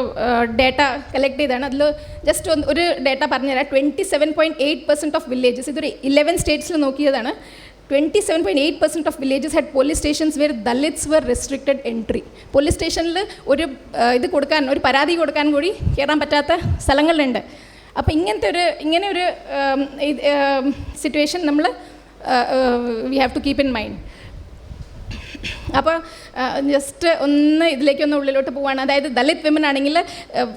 ഡേറ്റ കളക്ട് ചെയ്തതാണ്. അതിൽ ജസ്റ്റ് ഒരു ഡേറ്റ പറഞ്ഞുതരാം. 27.8% ഓഫ് വില്ലേജസ്, ഇതൊരു 11 സ്റ്റേറ്റ്സിൽ നോക്കിയതാണ്. 27.8% of villages had police stations where Dalits were restricted entry. Police സ്റ്റേഷനിൽ ഒരു ഒരു പരാതി കൊടുക്കാൻ കൂടി കയറാൻ പറ്റാത്ത സ്ഥലങ്ങളുണ്ട്. അപ്പോൾ ഇങ്ങനെ ഒരു സിറ്റുവേഷൻ നമ്മൾ we have to keep in mind. അപ്പോൾ ജസ്റ്റ് ഇതിലേക്കൊന്ന് ഉള്ളിലോട്ട് പോവുകയാണ്. അതായത് ദളിത് വിമൻ ആണെങ്കിൽ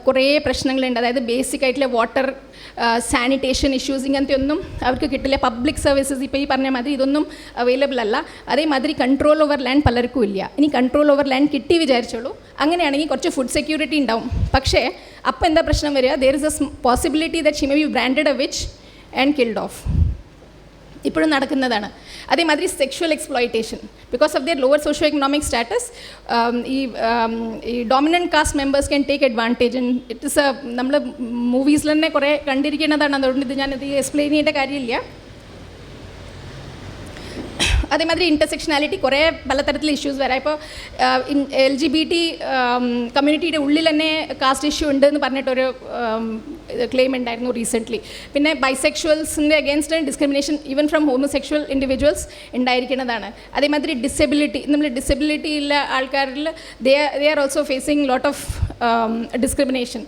കുറേ പ്രശ്നങ്ങളുണ്ട്. അതായത് ബേസിക് ആയിട്ടുള്ള വാട്ടർ, സാനിറ്റേഷൻ ഇഷ്യൂസ്, ഇങ്ങനത്തെ ഒന്നും അവർക്ക് കിട്ടില്ല. പബ്ലിക് സർവീസസ് ഇപ്പോൾ ഈ പറഞ്ഞ മാതിരി ഇതൊന്നും അവൈലബിൾ അല്ല. അതേമാതിരി കൺട്രോൾ ഓവർ ലാൻഡ് പലർക്കും ഇല്ല. ഇനി കൺട്രോൾ ഓവർ ലാൻഡ് കിട്ടി വിചാരിച്ചോളൂ, അങ്ങനെയാണെങ്കിൽ കുറച്ച് ഫുഡ് സെക്യൂരിറ്റി ഉണ്ടാവും. പക്ഷേ അപ്പോൾ എന്താ പ്രശ്നം വരിക? There is a possibility that she may be branded a witch and killed off. ഇപ്പോഴും നടക്കുന്നതാണ്. അതേമാതിരി sexual exploitation because of their lower socio economic status ഈ dominant caste members can take advantage. It is നമ്മൾ മൂവീസിൽ തന്നെ കുറേ കണ്ടിരിക്കുന്നതാണ്. അതുകൊണ്ട് ഞാനിത് എക്സ്പ്ലെയിൻ ചെയ്യേണ്ട കാര്യമില്ല. അതേമാതിരി ഇൻ്റർസെക്ഷനാലിറ്റി കുറേ പലതരത്തിലുള്ള ഇഷ്യൂസ് വരാം. ഇപ്പോൾ LGBT കമ്മ്യൂണിറ്റിയുടെ ഉള്ളിൽ തന്നെ കാസ്റ്റ് ഇഷ്യൂ ഉണ്ട് എന്ന് പറഞ്ഞിട്ടൊരു ക്ലെയിം ഉണ്ടായിരുന്നു റീസെൻ്റ്ലി. പിന്നെ ബൈസെക്ഷുവൽസിൻ്റെ against discrimination even from homosexual individuals ഉണ്ടായിരിക്കുന്നതാണ്. അതേമാതിരി ഡിസബിലിറ്റി ഉള്ള ആൾക്കാരിൽ they are also facing lot of discrimination.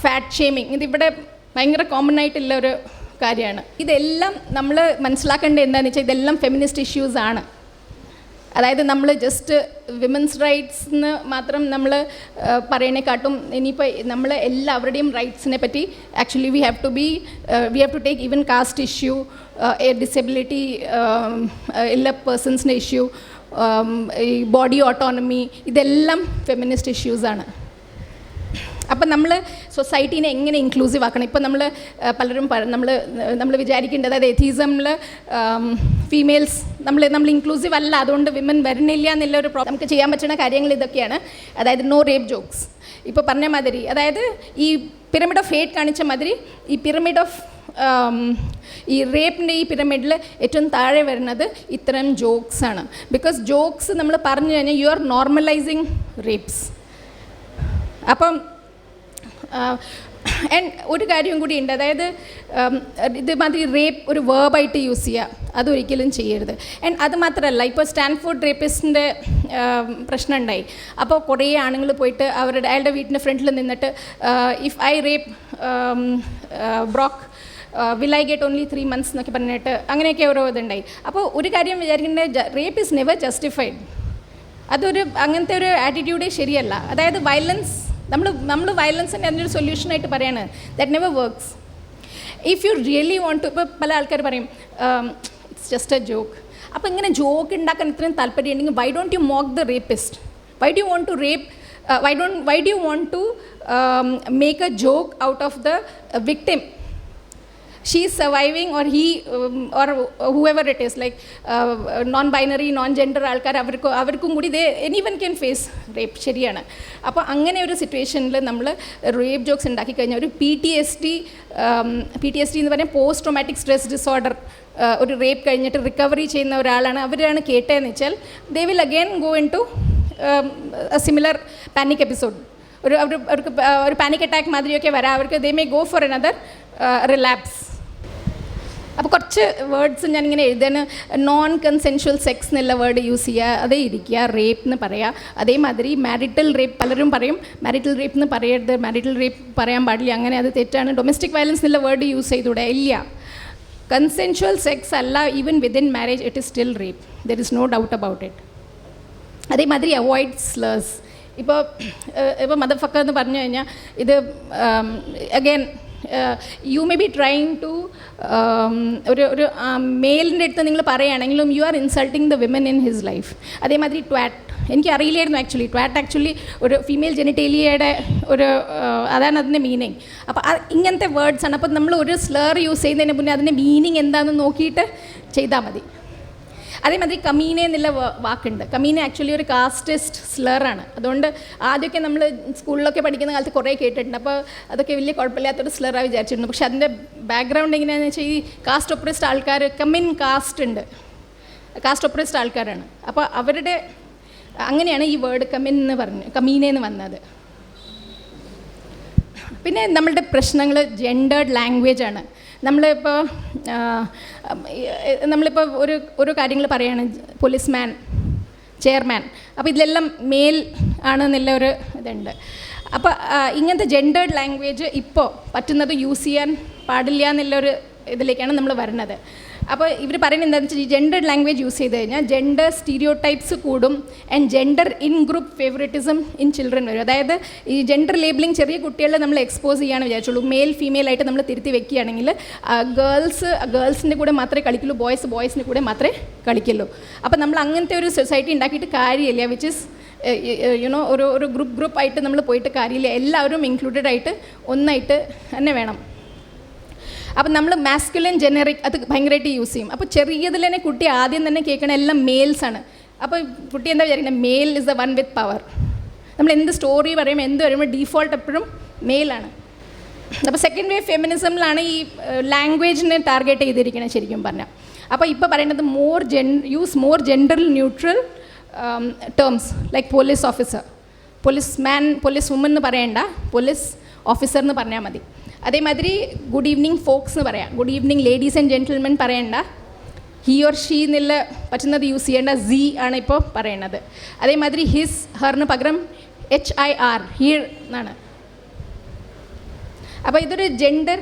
Fat shaming ഇതിവിടെ ഭയങ്കര കോമൺ ആയിട്ടുള്ള ഒരു കാര്യമാണ്. ഇതെല്ലാം നമ്മൾ മനസ്സിലാക്കേണ്ടത് എന്താണെന്ന് വെച്ചാൽ ഇതെല്ലാം ഫെമിനിസ്റ്റ് ഇഷ്യൂസ് ആണ്. അതായത് നമ്മൾ ജസ്റ്റ് വിമൻസ് റൈറ്റ്സിന് മാത്രം നമ്മൾ പറയണേക്കാട്ടും ഇനിയിപ്പോൾ നമ്മൾ എല്ലാവരുടെയും റൈറ്റ്സിനെ പറ്റി actually we have to take even caste issue, disability ഉള്ള പേഴ്സൺസിൻ്റെ ഇഷ്യൂ, ഈ ബോഡി ഓട്ടോണമി, ഇതെല്ലാം ഫെമിനിസ്റ്റ് ഇഷ്യൂസാണ്. അപ്പം നമ്മൾ സൊസൈറ്റീനെ എങ്ങനെ ഇൻക്ലൂസീവ് ആക്കണം? ഇപ്പോൾ പലരും നമ്മൾ വിചാരിക്കേണ്ടത് അതായത് എത്തീസമിൽ ഫീമെയിൽസ് നമ്മൾ ഇൻക്ലൂസീവ് അല്ല, അതുകൊണ്ട് വിമൻ വരുന്നില്ല എന്നുള്ളൊരു നമുക്ക് ചെയ്യാൻ പറ്റുന്ന കാര്യങ്ങൾ ഇതൊക്കെയാണ്. അതായത് നോ റേപ്പ് ജോക്സ്. ഇപ്പോൾ പറഞ്ഞ മാതിരി അതായത് ഈ പിരമിഡ് ഓഫ് ഹേറ്റ് കാണിച്ച മാതിരി ഈ പിരമിഡ് ഓഫ് ഈ റേപ്പിൻ്റെ ഈ പിരമിഡിൽ ഏറ്റവും താഴെ വരുന്നത് ഇത്തരം ജോക്സാണ്. ബിക്കോസ് ജോക്സ് നമ്മൾ പറഞ്ഞു കഴിഞ്ഞാൽ യു ആർ നോർമലൈസിങ് റേപ്സ്. അപ്പം ആൻഡ് ഒരു കാര്യം കൂടി ഉണ്ട്. അതായത് ഇതുമാതിരി റേപ്പ് ഒരു വേർബായിട്ട് യൂസ് ചെയ്യുക, അതൊരിക്കലും ചെയ്യരുത്. ആൻഡ് അത് മാത്രമല്ല, ഇപ്പോൾ സ്റ്റാൻഫോർഡ് റേപ്പിസ്റ്റിൻ്റെ പ്രശ്നം ഉണ്ടായി. അപ്പോൾ കുറേ ആണുങ്ങൾ പോയിട്ട് അയാളുടെ വീട്ടിൻ്റെ ഫ്രണ്ടിൽ നിന്നിട്ട് if I rape Brock will I get only 3 months എന്നൊക്കെ പറഞ്ഞിട്ട് അങ്ങനെയൊക്കെ ഓരോ ഇതുണ്ടായി. അപ്പോൾ ഒരു കാര്യം വിചാരിക്കേണ്ടത്, റേപ്പ് ഇസ് നെവർ ജസ്റ്റിഫൈഡ്. അങ്ങനത്തെ ഒരു ആറ്റിറ്റ്യൂഡേ ശരിയല്ല. അതായത് വയലൻസ് നമ്മൾ വയലൻസിൻ്റെ അതിനൊരു സൊല്യൂഷനായിട്ട് പറയാണ്. That never works. If you really want to, ഇപ്പോൾ പല ആൾക്കാർ പറയും ഇറ്റ്സ് ജസ്റ്റ് എ ജോക്ക്. അപ്പോൾ ഇങ്ങനെ ജോക്ക് ഉണ്ടാക്കാൻ ഇത്രയും താല്പര്യം ഉണ്ടെങ്കിൽ why don't you mock the rapist? Why do you want to rape? Why do you want to make a joke out of the victim? She is surviving, or he or whoever it is, like non-binary, non-gender ആൾക്കാർ അവർക്കും കൂടി anyone can face rape. ശരിയാണ്. അപ്പോൾ അങ്ങനെ ഒരു സിറ്റുവേഷനിൽ നമ്മൾ റേപ്പ് ജോക്സ് ഉണ്ടാക്കി കഴിഞ്ഞാൽ ഒരു PTSD എന്ന് പറഞ്ഞാൽ പോസ്റ്റ് ട്രോമാറ്റിക് സ്ട്രെസ് ഡിസോർഡർ, ഒരു റേപ്പ് കഴിഞ്ഞിട്ട് റിക്കവറി ചെയ്യുന്ന അവരാണ് കേട്ടതെന്ന് വെച്ചാൽ they will again go into similar panic episode. അവർക്ക് ഒരു പാനിക് അറ്റാക്ക് മാതിരിയൊക്കെ വരാം. അവർക്ക് they may go for another relapse. അപ്പോൾ കുറച്ച് വേർഡ്സ് ഞാനിങ്ങനെ എഴുതാൻ, നോൺ കൺസെൻഷ്വൽ സെക്സ് എന്നുള്ള വേർഡ് യൂസ് ചെയ്യുക, അതേ ഇരിക്കുക, റേപ്പ് എന്ന് പറയുക. അതേമാതിരി മാരിറ്റൽ റേപ്പ്, പലരും പറയും മാരിറ്റൽ റേപ്പ് എന്ന് പറയരുത്, മാരിറ്റൽ റേപ്പ് പറയാൻ പാടില്ല, അങ്ങനെ അത് തെറ്റാണ്. ഡൊമസ്റ്റിക് വയലൻസ് എന്നുള്ള വേർഡ് യൂസ് ചെയ്തൂടെ? ഇല്ല. കൺസെൻഷ്വൽ സെക്സ് അല്ല, even within marriage it is still rape. There is no doubt about it. അതേമാതിരി അവോയ്ഡ് സ്ലേഴ്സ്. ഇപ്പോൾ മദർ ഫക്കർ എന്ന് പറഞ്ഞു കഴിഞ്ഞാൽ ഇത് again you may be trying to ഒരു മെയിലിൻ്റെ അടുത്ത് നിങ്ങൾ പറയുകയാണെങ്കിലും you are insulting the women in his life. അതേമാതിരി ട്വാറ്റ്, എനിക്കറിയില്ലായിരുന്നു ആക്ച്വലി. ട്വാറ്റ് ആക്ച്വലി ഒരു ഫീമെയിൽ ജെനിറ്റേലിയയുടെ അതാണ് അതിൻ്റെ മീനിങ്. അപ്പോൾ ഇങ്ങനത്തെ വേർഡ്സാണ്. അപ്പോൾ നമ്മൾ ഒരു സ്ലർ യൂസ് ചെയ്യുന്നതിന് മുന്നേ അതിൻ്റെ മീനിങ് എന്താണെന്ന് നോക്കിയിട്ട് ചെയ്താൽ മതി. അതേമാതിരി കമീനെ എന്നുള്ള വാക്കുണ്ട്. കമീനെ ആക്ച്വലി ഒരു കാസ്റ്റിസ്റ്റ് സ്ലറാണ്. അതുകൊണ്ട് ആദ്യമൊക്കെ നമ്മൾ സ്കൂളിലൊക്കെ പഠിക്കുന്ന കാലത്ത് കുറേ കേട്ടിട്ടുണ്ട്. അപ്പോൾ അതൊക്കെ വലിയ കുഴപ്പമില്ലാത്തൊരു സ്ലറായി വിചാരിച്ചിരുന്നു. പക്ഷേ അതിൻ്റെ ബാക്ക്ഗ്രൗണ്ട് എങ്ങനെയാണെന്ന് വെച്ചാൽ ഈ കാസ്റ്റ് ഒപ്രസ്ഡ് ആൾക്കാർ, കമിൻ കാസ്റ്റ് ഉണ്ട്, കാസ്റ്റ് ഒപ്രസ്ഡ് ആൾക്കാരാണ്. അപ്പോൾ അവരുടെ അങ്ങനെയാണ് ഈ വേർഡ് കമീനെന്ന് വന്നത്. പിന്നെ നമ്മളുടെ പ്രശ്നങ്ങൾ ജെൻഡേർഡ് ലാംഗ്വേജാണ്. നമ്മളിപ്പോൾ ഒരു കാര്യങ്ങൾ പറയുകയാണ്, പോലീസ്മാൻ, ചെയർമാൻ, അപ്പോൾ ഇതിലെല്ലാം മേൽ ആണെന്നുള്ള ഒരു ഇതുണ്ട്. അപ്പോൾ ഇങ്ങനത്തെ ജെൻഡേർഡ് ലാംഗ്വേജ് ഇപ്പോൾ പറ്റുന്നത് യൂസ് ചെയ്യാൻ പാടില്ല എന്നുള്ളൊരു ഇതിലേക്കാണ് നമ്മൾ വരുന്നത്. അപ്പോൾ ഇവർ പറയുന്നത് എന്താണെന്ന് വെച്ചാൽ ഈ ജെൻഡേർഡ് ലാംഗ്വേജ് യൂസ് ചെയ്ത് കഴിഞ്ഞാൽ ജെൻഡർ സ്റ്റീരിയോടൈപ്സ് കൂടും and gender in group favouritism in children വരും. അതായത് ഈ ജെൻഡർ ലേബിളിംഗ് ചെറിയ കുട്ടികളെ നമ്മൾ എക്സ്പോസ് ചെയ്യാമെന്ന് വിചാരിച്ചുള്ളൂ. മെയിൽ ഫീമെയിൽ ആയിട്ട് നമ്മൾ തിരുത്തി വെക്കുകയാണെങ്കിൽ ഗേൾസിൻ്റെ കൂടെ മാത്രമേ കളിക്കുള്ളൂ, ബോയ്സിൻ്റെ കൂടെ മാത്രമേ കളിക്കുള്ളൂ. അപ്പോൾ നമ്മൾ അങ്ങനത്തെ ഒരു സൊസൈറ്റി ഉണ്ടാക്കിയിട്ട് കാര്യമില്ല, വിച്ച് ഇസ് ഒരു ഗ്രൂപ്പായിട്ട് നമ്മൾ പോയിട്ട് കാര്യമില്ല. എല്ലാവരും ഇൻക്ലൂഡഡ് ആയിട്ട് ഒന്നായിട്ട് തന്നെ വേണം. അപ്പം നമ്മൾ മാസ്കുലിൻ ജെനറിക് അത് ഭയങ്കരമായിട്ട് യൂസ് ചെയ്യും. അപ്പോൾ ചെറിയതിൽ തന്നെ കുട്ടി ആദ്യം തന്നെ കേൾക്കണ എല്ലാം മെയിൽസാണ്. അപ്പോൾ കുട്ടി എന്താ വിചാരിക്കുന്നത്, male is the one with power. നമ്മൾ എന്ത് സ്റ്റോറി പറയുമ്പോൾ എന്ത് പറയുമ്പോൾ ഡീഫോൾട്ട് എപ്പോഴും മെയിലാണ്. അപ്പോൾ സെക്കൻഡ് വേവ് ഫെമിനിസമിലാണ് ഈ ലാംഗ്വേജിനെ ടാർഗറ്റ് ചെയ്തിരിക്കുന്നത് ശരിക്കും പറഞ്ഞാൽ. അപ്പോൾ ഇപ്പോൾ പറയുന്നത് use more gender neutral terms like police officer, policeman, police woman എന്ന് പറയണ്ട, പോലീസ് ഓഫീസർ എന്ന് പറഞ്ഞാൽ മതി. അതേമാതിരി ഗുഡ് ഈവനിങ് ഫോക്സ് എന്ന് പറയാം, good evening ladies and gentlemen പറയണ്ട, ഹി ഓർ ഷീ എന്നുള്ള പറ്റുന്നത് യൂസ് ചെയ്യേണ്ട, സി ആണ് ഇപ്പോൾ പറയണത്. അതേമാതിരി ഹിസ് ഹറിന് പകരം HIR, ഹിയർ എന്നാണ്. അപ്പോൾ ഇതൊരു ജെൻഡർ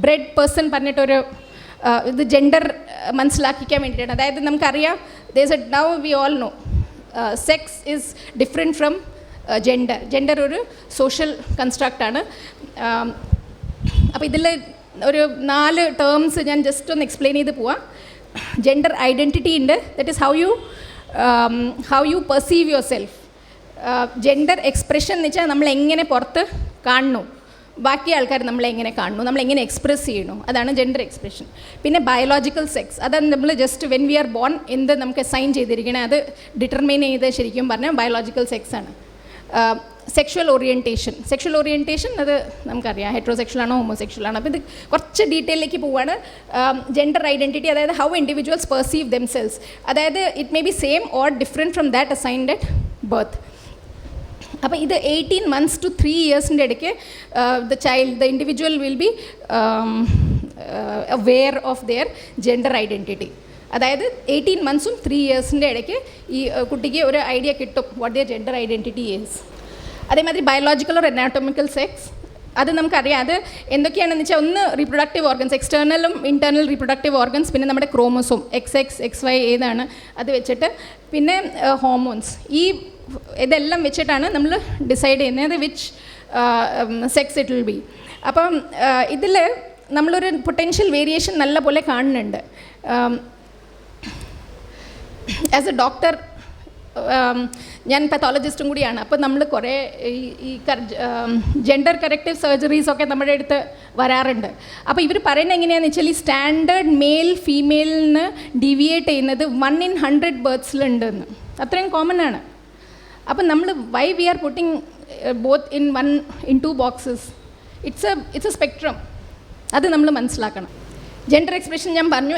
ബ്രെഡ് പേഴ്സൺ പറഞ്ഞിട്ടൊരു ഇത് ജെൻഡർ മനസ്സിലാക്കിക്കാൻ വേണ്ടിയിട്ടാണ്. അതായത് നമുക്കറിയാം, now we all no sex is different from gender ഒരു സോഷ്യൽ കൺസ്ട്രക്റ്റാണ്. അപ്പോൾ ഇതിൽ ഒരു 4 ടേംസ് ഞാൻ ജസ്റ്റ് ഒന്ന് എക്സ്പ്ലെയിൻ ചെയ്ത് പോവാം. ജെൻഡർ ഐഡൻറ്റിറ്റി ഉണ്ട്, that is how you perceive your self. Gender expression എന്ന് വെച്ചാൽ നമ്മൾ എങ്ങനെ പുറത്ത് കാണുന്നു, ബാക്കി ആൾക്കാർ നമ്മളെങ്ങനെ കാണുന്നു, നമ്മളെങ്ങനെ എക്സ്പ്രസ് ചെയ്യണു, അതാണ് ജെൻഡർ എക്സ്പ്രഷൻ. പിന്നെ ബയോളജിക്കൽ സെക്സ്, അതാണ് നമ്മൾ just when we R bone എന്ത് നമുക്ക് അസൈൻ ചെയ്തിരിക്കണേ അത് ഡിറ്റർമൈൻ ചെയ്ത് ശരിക്കും പറഞ്ഞാൽ ബയോളജിക്കൽ സെക്സ് ആണ്. സെക്ഷുവൽ ഓറിയൻറ്റേഷൻ അത് നമുക്കറിയാം, ഹെറ്ററോസെക്ഷൽ ആണോ ഹോമോസെക്ഷൽ ആണോ. അപ്പോൾ ഇത് കുറച്ച് ഡീറ്റെയിലേക്ക് പോവുകയാണ്. ജെൻഡർ ഐഡൻറ്റിറ്റി, അതായത് ഹൗ ഇൻഡിവിജ്വൽസ് പെർസീവ് ദെംസെൽസ്, അതായത് it may be same or different from that assigned at birth. അപ്പോൾ ഇത് 18 months to 3 yearsൻ്റെ ഇടയ്ക്ക് the individual will be aware of their gender identity. അതായത് 18 monthsഉം 3 yearsൻ്റെ ഇടയ്ക്ക് ഈ കുട്ടിക്ക് ഒരു ഐഡിയ കിട്ടും what their gender identity is. അതേമാതിരി ബയോളജിക്കൽ ഓർ അനാട്ടോമിക്കൽ സെക്സ്, അത് നമുക്കറിയാം. അത് എന്തൊക്കെയാണെന്ന് വെച്ചാൽ ഒന്ന് റീപ്രൊഡക്റ്റീവ് ഓർഗൻസ്, എക്സ്റ്റേർണലും ഇൻറ്റേർണൽ റീപ്രൊഡക്റ്റീവ് ഓർഗൻസ്, പിന്നെ നമ്മുടെ ക്രോമോസോം XX XY ഏതാണ് അത് വെച്ചിട്ട്, പിന്നെ ഹോർമോൺസ്, ഈ ഇതെല്ലാം വെച്ചിട്ടാണ് നമ്മൾ ഡിസൈഡ് ചെയ്യുന്നത് which sex it will be. അപ്പം ഇതിൽ നമ്മളൊരു പൊട്ടൻഷ്യൽ വേരിയേഷൻ നല്ല പോലെ കാണുന്നുണ്ട്. ആസ് എ ഡോക്ടർ, ഞാൻ പത്തോളജിസ്റ്റും കൂടിയാണ്. അപ്പോൾ നമ്മൾ കുറേ ഈ ജെൻഡർ കറക്റ്റീവ് സർജറീസൊക്കെ നമ്മുടെ അടുത്ത് വരാറുണ്ട്. അപ്പോൾ ഇവർ പറയുന്നത് എങ്ങനെയാണെന്ന് വെച്ചാൽ ഈ സ്റ്റാൻഡേർഡ് മെയിൽ ഫീമെയിലിന് ഡീവിയേറ്റ് ചെയ്യുന്നത് 1 in 100 ബേർത്ത്സിലുണ്ടെന്ന്, അത്രയും കോമൺ ആണ്. അപ്പം നമ്മൾ why we are putting both in 2 boxes, it's a spectrum, അത് നമ്മൾ മനസ്സിലാക്കണം. ജെൻഡർ എക്സ്പ്രഷൻ ഞാൻ പറഞ്ഞു,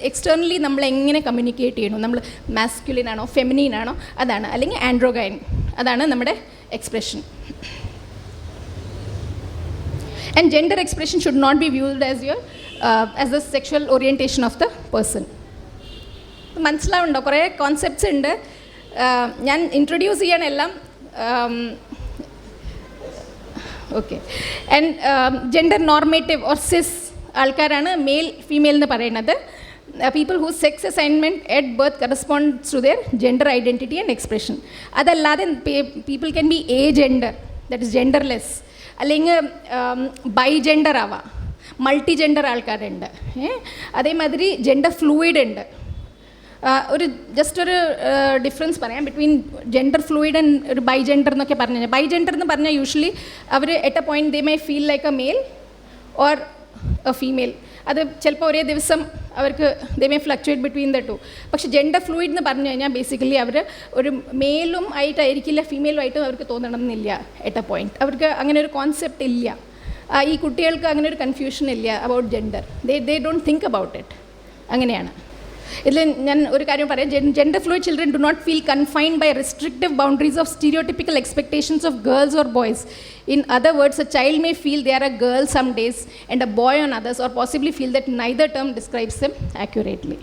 എക്സ്റ്റേർണലി നമ്മൾ എങ്ങനെ കമ്മ്യൂണിക്കേറ്റ് ചെയ്യണം, നമ്മൾ മാസ്കുലിൻ ആണോ ഫെമിനീൻ ആണോ അതാണ്, അല്ലെങ്കിൽ ആൻഡ്രോഗൈൻ, അതാണ് നമ്മുടെ expression. And gender expression should not be viewed as the sexual orientation of the person. മനസ്സിലാവുണ്ടോ? കുറേ കോൺസെപ്റ്റ്സ് ഉണ്ട്, ഞാൻ ഇൻട്രൊഡ്യൂസ് ചെയ്യാനെല്ലാം. Okay. And gender normative or cis ആൾക്കാരാണ് മെയിൽ ഫീമെയിൽ എന്ന് പറയുന്നത്. People whose sex assignment at birth corresponds to their gender identity and expression. അതല്ലാതെ people can be agender, that is genderless, അല്ലെങ്കിൽ ബൈ ജെൻഡർ ആവാം, മൾട്ടി ജെൻഡർ ആൾക്കാരുണ്ട്. അതേമാതിരി ജെൻഡർ ഫ്ലൂയിഡ് ഉണ്ട്. ഒരു ജസ്റ്റ് ഒരു ഡിഫറൻസ് പറയാം ബിറ്റ്വീൻ ജെൻഡർ ഫ്ലൂയിഡ് ആൻഡ് ഒരു ബൈ ജെൻഡർ എന്നൊക്കെ പറഞ്ഞു കഴിഞ്ഞാൽ, ബൈ ജെൻഡർ എന്ന് പറഞ്ഞാൽ യൂഷ്വലി അവർ at a point they may feel like a male or a female. അത് ചിലപ്പോൾ ഒരേ ദിവസം അവർക്ക് they may fluctuate between the two. പക്ഷേ ജെൻഡർ ഫ്ലൂയിഡ് എന്ന് പറഞ്ഞു കഴിഞ്ഞാൽ ബേസിക്കലി അവർ ഒരു മെയിലും ആയിട്ടായിരിക്കില്ല ഫീമെയിലും ആയിട്ടും അവർക്ക് തോന്നണമെന്നില്ല അറ്റ് എ പോയിൻറ്റ്. അവർക്ക് അങ്ങനെ ഒരു കോൺസെപ്റ്റ് ഇല്ല. ഈ കുട്ടികൾക്ക് അങ്ങനെ ഒരു കൺഫ്യൂഷൻ ഇല്ല about gender. They don't think about it. അങ്ങനെയാണ്. ഇതിൽ ഞാൻ ഒരു കാര്യം പറയാം. Gender fluid children do not feel confined by restrictive boundaries of stereotypical expectations of girls or boys. In other words, a child may feel they are a girl some days and a boy on others, or possibly feel that neither term describes them accurately.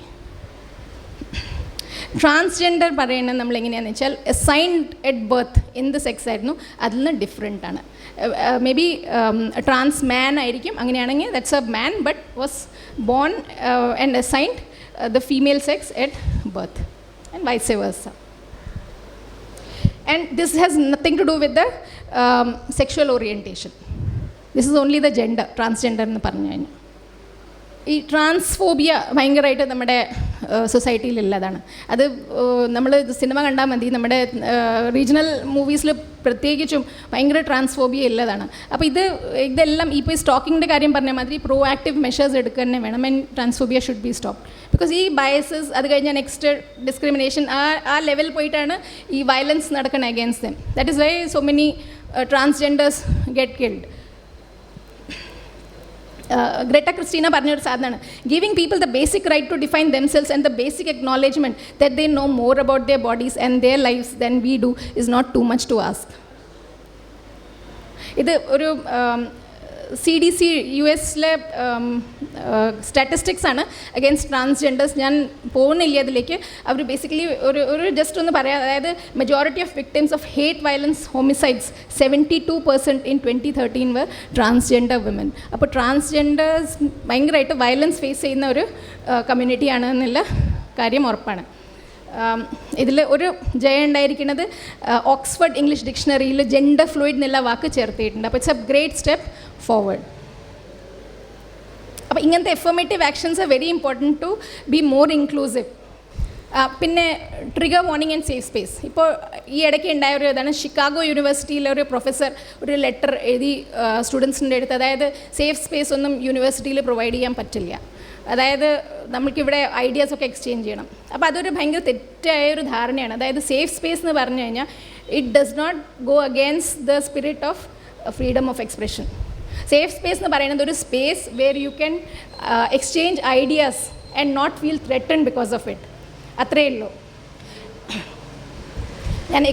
Transgender പറയുന്നത് നമ്മൾ എങ്ങനെയാണെന്ന് വെച്ചാൽ അസൈൻഡ് അറ്റ് ബർത്ത് എന്ത് സെക്സ് ആയിരുന്നു അതിൽ നിന്ന് ഡിഫറെൻ്റ് ആണ്. മേ ബി ട്രാൻസ് മാൻ ആയിരിക്കും. അങ്ങനെയാണെങ്കിൽ that's a man but was born and assigned the female sex at birth and vice versa. And this has nothing to do with the sexual orientation. This is only the gender, transgender എന്ന് പറഞ്ഞു കഴിഞ്ഞാൽ. ഈ ട്രാൻസ്ഫോബിയ ഭയങ്കരമായിട്ട് നമ്മുടെ സൊസൈറ്റിയിലുള്ളതാണ്. അത് നമ്മൾ സിനിമ കണ്ടാൽ മതി. നമ്മുടെ റീജിയണൽ മൂവീസിൽ പ്രത്യേകിച്ചും ഭയങ്കര ട്രാൻസ്ഫോബിയ ഉള്ളതാണ്. അപ്പോൾ ഇതെല്ലാം ഇപ്പോൾ ഈ സ്റ്റോക്കിങ്ങിൻ്റെ കാര്യം പറഞ്ഞ മാതിരി പ്രോ ആക്റ്റീവ് മെഷേഴ്സ് എടുക്കുക തന്നെ വേണം. And transphobia should be stop. Because ഈ ബയസസ് അത് കഴിഞ്ഞാൽ നെക്സ്റ്റ് ഡിസ്ക്രിമിനേഷൻ ആ ലെവൽ പോയിട്ടാണ് ഈ വയലൻസ് നടക്കുന്നത് against them. That is why so many transgenders get killed. Greta Christina പറഞ്ഞൊരു സാധനമാണ്, giving people the basic right to define themselves and the basic acknowledgement that they know more about their bodies and their lifes than we do is not too much to ask. ഇത് ഒരു CDC US-ലെ സ്റ്റാറ്റിസ്റ്റിക്സ് ആണ് അഗെയിൻസ്റ്റ് ട്രാൻസ്ജെൻഡേഴ്സ്. ഞാൻ പോകുന്നില്ല അതിലേക്ക്. അവർ ബേസിക്കലി ഒരു ജസ്റ്റ് ഒന്ന് പറയാം. അതായത് majority of victims of hate violence homicides 72% in 2013 were transgender women. അപ്പോൾ ട്രാൻസ്ജെൻഡേഴ്സ് ഭയങ്കരമായിട്ട് വയലൻസ് ഫേസ് ചെയ്യുന്ന ഒരു കമ്മ്യൂണിറ്റിയാണ് എന്നുള്ള കാര്യം ഉറപ്പാണ്. ഇതിൽ ഒരു ജയം ഉണ്ടായിരിക്കുന്നത് ഓക്സ്ഫോർഡ് ഇംഗ്ലീഷ് ഡിക്ഷണറിയിൽ ജെൻഡർ ഫ്ലൂയിഡ് എന്നുള്ള വാക്ക് ചേർത്തിട്ടുണ്ട്. അപ്പോൾ it's a great step forward. അപ്പോൾ ഇങ്ങനത്തെ affirmative actions are very important to be more inclusive. പിന്നെ trigger warning and safe space. ഇപ്പോൾ ഈ ഇടയ്ക്ക് ഉണ്ടായ ഒരു ഇതാണ്, ഷിക്കാഗോ യൂണിവേഴ്സിറ്റിയിലെ ഒരു പ്രൊഫസർ ഒരു ലെറ്റർ എഴുതി സ്റ്റുഡൻസിൻ്റെ അടുത്ത്. അതായത് സേഫ് സ്പേസ് ഒന്നും യൂണിവേഴ്സിറ്റിയിൽ പ്രൊവൈഡ് ചെയ്യാൻ പറ്റില്ല. അതായത് നമുക്കിവിടെ ഐഡിയാസൊക്കെ എക്സ്ചേഞ്ച് ചെയ്യണം. അപ്പോൾ അതൊരു ഭയങ്കര തെറ്റായൊരു ധാരണയാണ്. അതായത് സേഫ് സ്പേസ് എന്ന് പറഞ്ഞു കഴിഞ്ഞാൽ it does not go against the spirit of freedom of expression. Safe space എന്ന് പറയുന്നത് ഒരു space where you can exchange ideas and not feel threatened because of it. അത്രയേ ഉള്ളൂ. ഞാൻ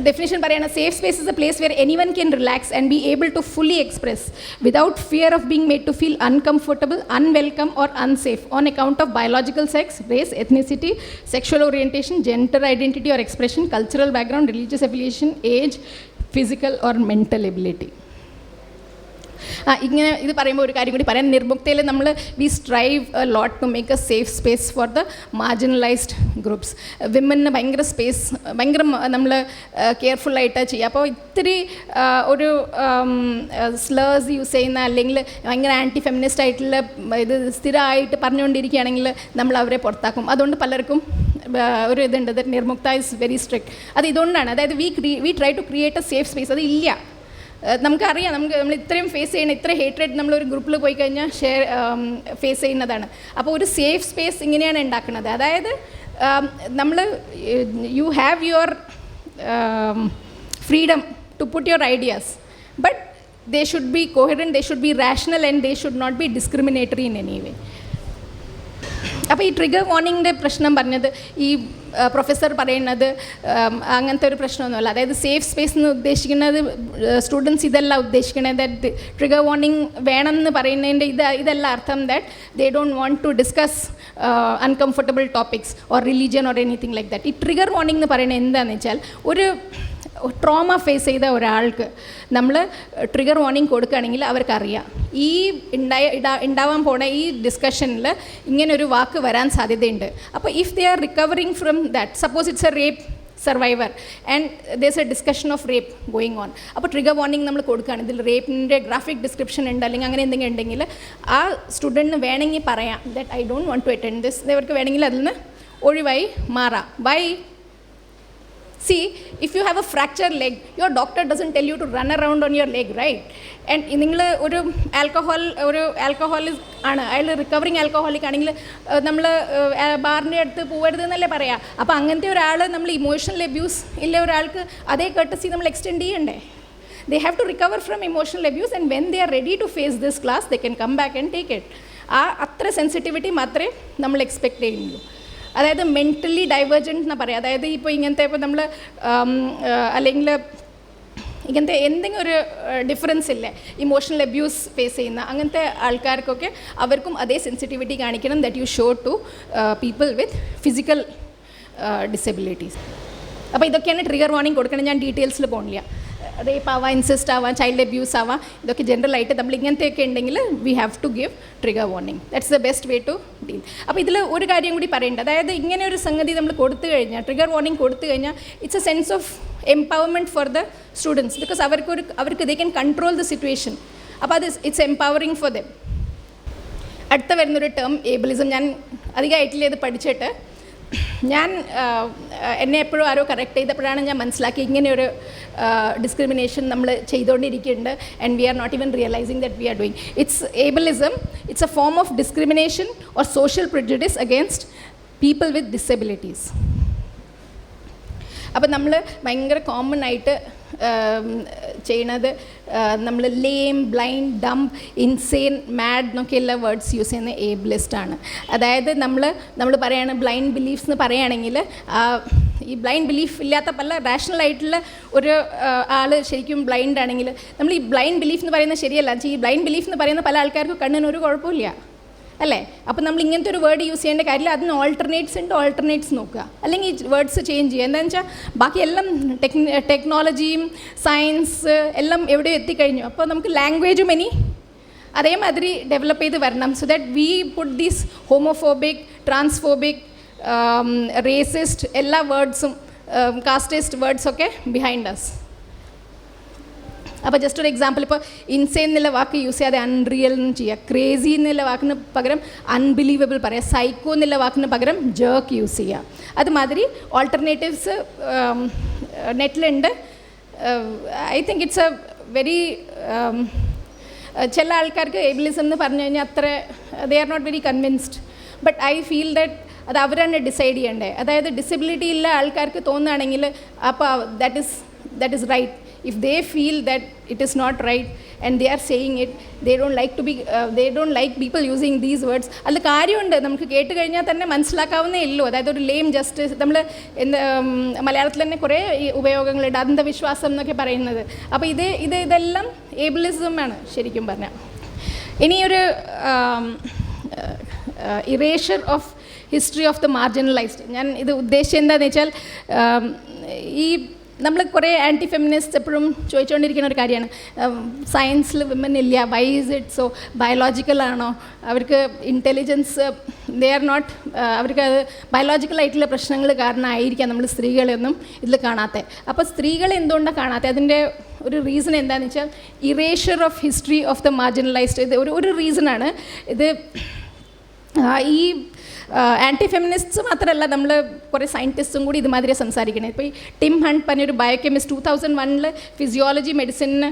ഡെഫിനേഷൻ പറയുന്ന safe space is a place where anyone can relax and be able to fully express without fear of being made to feel uncomfortable, unwelcome or unsafe on account of biological sex, raise, ethnicity, sexual orientation, gender identity or expression, cultural background, religious affiliation, age, physical or mental ability. ഇങ്ങനെ ഇത് പറയുമ്പോൾ ഒരു കാര്യം കൂടി പറയാം. നിർമുക്തയിൽ നമ്മൾ we strive a lot to make a safe space for the marginalised groups. വിമന് ഭയങ്കര സ്പേസ് ഭയങ്കര നമ്മൾ കെയർഫുള്ളായിട്ട് ചെയ്യുക. അപ്പോൾ ഇത്തിരി ഒരു സ്ലേഴ്സ് യൂസ് ചെയ്യുന്ന അല്ലെങ്കിൽ ഭയങ്കര ആൻറ്റി ഫെമിനിസ്റ്റ് ആയിട്ടുള്ള ഇത് സ്ഥിരമായിട്ട് പറഞ്ഞുകൊണ്ടിരിക്കുകയാണെങ്കിൽ നമ്മൾ അവരെ പുറത്താക്കും. അതുകൊണ്ട് പലർക്കും ഒരു ഇതുണ്ട്, that Nirmukta is very strict. അത് ഇതുകൊണ്ടാണ്. അതായത് we try to create a safe space. അത് ഇല്ല. നമുക്കറിയാം, നമ്മൾ ഇത്രയും ഫേസ് ചെയ്യണം, ഇത്ര ഹേറ്റ്രേറ്റ് നമ്മളൊരു ഗ്രൂപ്പിൽ പോയി കഴിഞ്ഞാൽ ഫേസ് ചെയ്യുന്നതാണ്. അപ്പോൾ ഒരു സേഫ് സ്പേസ് ഇങ്ങനെയാണ് ഉണ്ടാക്കുന്നത്. അതായത് നമ്മൾ you have your freedom to put your ideas, but they should be coherent, they should be rational and they should not be discriminatory in any way. അപ്പോൾ ഈ ട്രിഗർ വാർണിങ്ങിൻ്റെ പ്രശ്നം പറഞ്ഞത് ഈ പ്രൊഫസർ പറയുന്നത് അങ്ങനത്തെ ഒരു പ്രശ്നമൊന്നുമല്ല. അതായത് സേഫ് സ്പേസ് എന്ന് ഉദ്ദേശിക്കുന്നത് സ്റ്റുഡൻസ് ഇതല്ല ഉദ്ദേശിക്കുന്നത്. ദാറ്റ് ട്രിഗർ വാർണിംഗ് വേണം എന്ന് പറയുന്നതിൻ്റെ ഇതല്ല അർത്ഥം that they don't want to discuss uncomfortable topics or religion or anything like that. ഈ ട്രിഗർ വാർണിംഗ് എന്ന് പറയുന്നത് എന്താണെന്ന് വെച്ചാൽ ഒരു ട്രോമ ഫേസ് ചെയ്ത ഒരാൾക്ക് നമ്മൾ ട്രിഗർ വാർണിംഗ് കൊടുക്കുകയാണെങ്കിൽ അവർക്കറിയാം ഈ ഉണ്ടാവാൻ പോണ ഈ ഡിസ്കഷനിൽ ഇങ്ങനൊരു വാക്ക് വരാൻ സാധ്യതയുണ്ട്. അപ്പോൾ if they are recovering from that, suppose it's A rape survivor and there's A discussion of rape going on, അപ്പോൾ ട്രിഗർ വാർണിംഗ് നമ്മൾ കൊടുക്കുകയാണ്. ഇതിൽ റേപ്പിൻ്റെ ഗ്രാഫിക് ഡിസ്ക്രിപ്ഷൻ ഉണ്ട് അല്ലെങ്കിൽ അങ്ങനെ എന്തെങ്കിലും ഉണ്ടെങ്കിൽ ആ സ്റ്റുഡൻറ്റിന് വേണമെങ്കിൽ പറയാം that I don't want to attend this. അവർക്ക് വേണമെങ്കിൽ അതിൽ നിന്ന് ഒഴിവായി മാറാം. Why? See, if you have a fractured leg, your doctor doesn't tell you to run around on your leg, right? And നിങ്ങൾ ഒരു ആൽക്കഹോളിക് ആണ്, അയാൾ റിക്കവറിങ് ആൽക്കഹോളിക് ആണെങ്കിൽ നമ്മൾ ബാറിൻ്റെ അടുത്ത് പോകരുത് എന്നല്ലേ പറയാം. അപ്പോൾ അങ്ങനത്തെ ഒരാൾ നമ്മൾ ഇമോഷണൽ അബ്യൂസ് ഇല്ല ഒരാൾക്ക് അതേ കർട്ടസി നമ്മൾ എക്സ്റ്റെൻഡ് ചെയ്യണ്ടേ? They have to recover from emotional abuse, and when they are ready to face this class, they can come back and take it. അത്ര സെൻസിറ്റിവിറ്റി മാത്രമേ നമ്മൾ എക്സ്പെക്റ്റ് ചെയ്യുള്ളൂ. അതായത് മെൻ്റലി ഡൈവേർജൻറ്റ് എന്ന് പറയാം. അതായത് ഇപ്പോൾ ഇങ്ങനത്തെ ഇപ്പോൾ നമ്മൾ അല്ലെങ്കിൽ ഇങ്ങനത്തെ എന്തെങ്കിലും ഒരു ഡിഫറൻസ് ഇല്ലേ, ഇമോഷണൽ അബ്യൂസ് ഫേസ് ചെയ്യുന്ന അങ്ങനത്തെ ആൾക്കാർക്കൊക്കെ അവർക്കും അതേ സെൻസിറ്റിവിറ്റി കാണിക്കണം that you show to people with physical disabilities. അപ്പോൾ ഇതൊക്കെയാണ് ട്രിഗർ വാർണിംഗ് കൊടുക്കണം. ഞാൻ ഡീറ്റെയിൽസിൽ പോകണില്ല. റേപ്പ് ആവാം, ഇൻസിസ്റ്റ് ആവാം, ചൈൽഡ് അബ്യൂസ് ആവാം, ഇതൊക്കെ ജനറലായിട്ട് നമ്മൾ ഇങ്ങനത്തെയൊക്കെ ഉണ്ടെങ്കിൽ we have to give trigger warning. That's the best way to deal. അപ്പോൾ ഇതിൽ ഒരു കാര്യം കൂടി പറയേണ്ടത്, അതായത് ഇങ്ങനെ ഒരു സംഗതി നമ്മൾ കൊടുത്തു കഴിഞ്ഞാൽ, ട്രിഗർ വാർണിംഗ് കൊടുത്തു കഴിഞ്ഞാൽ, it's a sense of empowerment for the students, because അവർക്ക് they can control the situation. അപ്പോൾ അത് ഇറ്റ്സ് എംപവറിങ് ഫോർ ദം. അടുത്ത വരുന്നൊരു ടേം ഏബിളിസം. ഞാൻ അധികമായിട്ടില്ല ഇത് പഠിച്ചിട്ട്. ഞാൻ എന്നെ എപ്പോഴും ആരോ കറക്റ്റ് ചെയ്തപ്പോഴാണ് ഞാൻ മനസ്സിലാക്കി ഇങ്ങനെയൊരു ഡിസ്ക്രിമിനേഷൻ നമ്മൾ ചെയ്തുകൊണ്ടിരിക്കുന്നുണ്ട്. And we are not even realising that we are doing. It's ableism. It's a form of discrimination or social prejudice against people with disabilities. അപ്പം നമ്മൾ ഭയങ്കര കോമൺ ആയിട്ട് ചെയ്യണത് നമ്മൾ lame, blind, dumb, insane, mad എന്നൊക്കെയുള്ള വേർഡ്സ് യൂസ് ചെയ്യുന്ന ഏബിളിസ്റ്റാണ്. അതായത് നമ്മൾ പറയുകയാണ് ബ്ലൈൻഡ് ബിലീഫ്സ് എന്ന് പറയുകയാണെങ്കിൽ ഈ ബ്ലൈൻഡ് ബിലീഫ് ഇല്ലാത്ത പല റാഷണൽ ആയിട്ടുള്ള ഒരു ആൾ ശരിക്കും ബ്ലൈൻഡ് ആണെങ്കിൽ നമ്മൾ ഈ ബ്ലൈൻഡ് ബിലീഫ് എന്ന് പറയുന്നത് ശരിയല്ല. ഈ ബ്ലൈൻഡ് ബിലീഫ് എന്ന് പറയുന്ന പല ആൾക്കാർക്കും കണ്ണിന് ഒരു കുഴപ്പമില്ല അല്ലേ? അപ്പോൾ നമ്മൾ ഇങ്ങനത്തെ ഒരു വേർഡ് യൂസ് ചെയ്യേണ്ട കാര്യമില്ല. അതിന് ഓൾട്ടർനേറ്റ്സ് നോക്കുക, അല്ലെങ്കിൽ ഈ വേർഡ്സ് ചേഞ്ച് ചെയ്യുക. എന്താണെന്ന് വെച്ചാൽ ബാക്കി എല്ലാം ടെക്നോളജിയും സയൻസ് എല്ലാം എവിടെയോ എത്തിക്കഴിഞ്ഞു. അപ്പോൾ നമുക്ക് ലാംഗ്വേജും ഇനി അതേമാതിരി ഡെവലപ്പ് ചെയ്ത് വരണം. So that we put these homophobic, transphobic, racist എല്ലാ വേർഡ്സും കാസ്റ്റേസ്റ്റ് വേർഡ്സൊക്കെ ബിഹൈൻഡ് അസ്. അപ്പോൾ ജസ്റ്റ് ഒരു എക്സാമ്പിൾ, ഇപ്പോൾ ഇൻസെയിൻ എന്നുള്ള വാക്ക് യൂസ് ചെയ്യാതെ അൺറിയൽ എന്ന് ചെയ്യുക, ക്രേസി എന്നുള്ള വാക്കിന് പകരം അൺബിലീവബിൾ പറയുക, സൈക്കോ എന്നുള്ള വാക്കിന് പകരം ജേർക്ക് യൂസ് ചെയ്യുക. അതുമാതിരി ഓൾട്ടർനേറ്റീവ്സ് നെറ്റിലുണ്ട്. I think it's a very ചില ആൾക്കാർക്ക് ഏബിളിസം എന്ന് പറഞ്ഞു കഴിഞ്ഞാൽ അത്ര they are not very convinced. But I feel that അത് അവരാണ് ഡിസൈഡ് ചെയ്യേണ്ടത്. അതായത് ഡിസബിലിറ്റി ഉള്ള ആൾക്കാർക്ക് തോന്നുകയാണെങ്കിൽ അപ്പോൾ that is right. If they feel that it is not right and they are saying it, they don't like people using these words. അത് കാര്യമുണ്ട്, നമുക്ക് കേട്ട് കഴിഞ്ഞാൽ തന്നെ മനസ്സിലാക്കാവുന്നേ ഉള്ളൂ. അതായത് ഒരു ലെയിം ജസ്റ്റിസ്, നമ്മൾ മലയാളത്തിൽ തന്നെ കുറേ ഉപയോഗങ്ങളുണ്ട്, അന്ധവിശ്വാസം എന്നൊക്കെ പറയുന്നത്. അപ്പോൾ ഇതെല്ലാം ഏബിളിസമാണ് ശരിക്കും പറഞ്ഞാൽ. ഇനിയൊരു erasure of history of the marginalised. ഞാൻ ഇത് ഉദ്ദേശിച്ചത് എന്താണെന്ന് വെച്ചാൽ, ഈ നമ്മൾ കുറേ ആൻറ്റി ഫെമിനിസ്റ്റ് എപ്പോഴും ചോദിച്ചുകൊണ്ടിരിക്കുന്ന ഒരു കാര്യമാണ്, സയൻസിൽ വിമൻ ഇല്ല, വൈ ഈസ് ഇറ്റ് സോ? ബയോളജിക്കലാണോ? അവർക്ക് ഇൻ്റലിജൻസ് ദേ ആർ നോട്ട്, അവർക്ക് അത് ബയോളജിക്കലായിട്ടുള്ള പ്രശ്നങ്ങൾ കാരണമായിരിക്കാം നമ്മൾ സ്ത്രീകളെയൊന്നും ഇതിൽ കാണാത്തത്. അപ്പോൾ സ്ത്രീകളെ എന്തുകൊണ്ടാണ് കാണാത്തത്? അതിൻ്റെ ഒരു റീസൺ എന്താണെന്ന് വെച്ചാൽ erasure of history of the marginalised. ഇത് ഒരു റീസണാണ്. ഇത് ഈ ആൻറ്റി ഫെമിനിസ്റ്റ്സ് മാത്രമല്ല, നമ്മൾ കുറേ സയൻറ്റിസ്റ്റും കൂടി ഇതുമാതിരി സംസാരിക്കണേ. ഇപ്പോൾ ഈ ടിം ഹണ്ട് പറഞ്ഞൊരു biochemist 2001 physiology medicine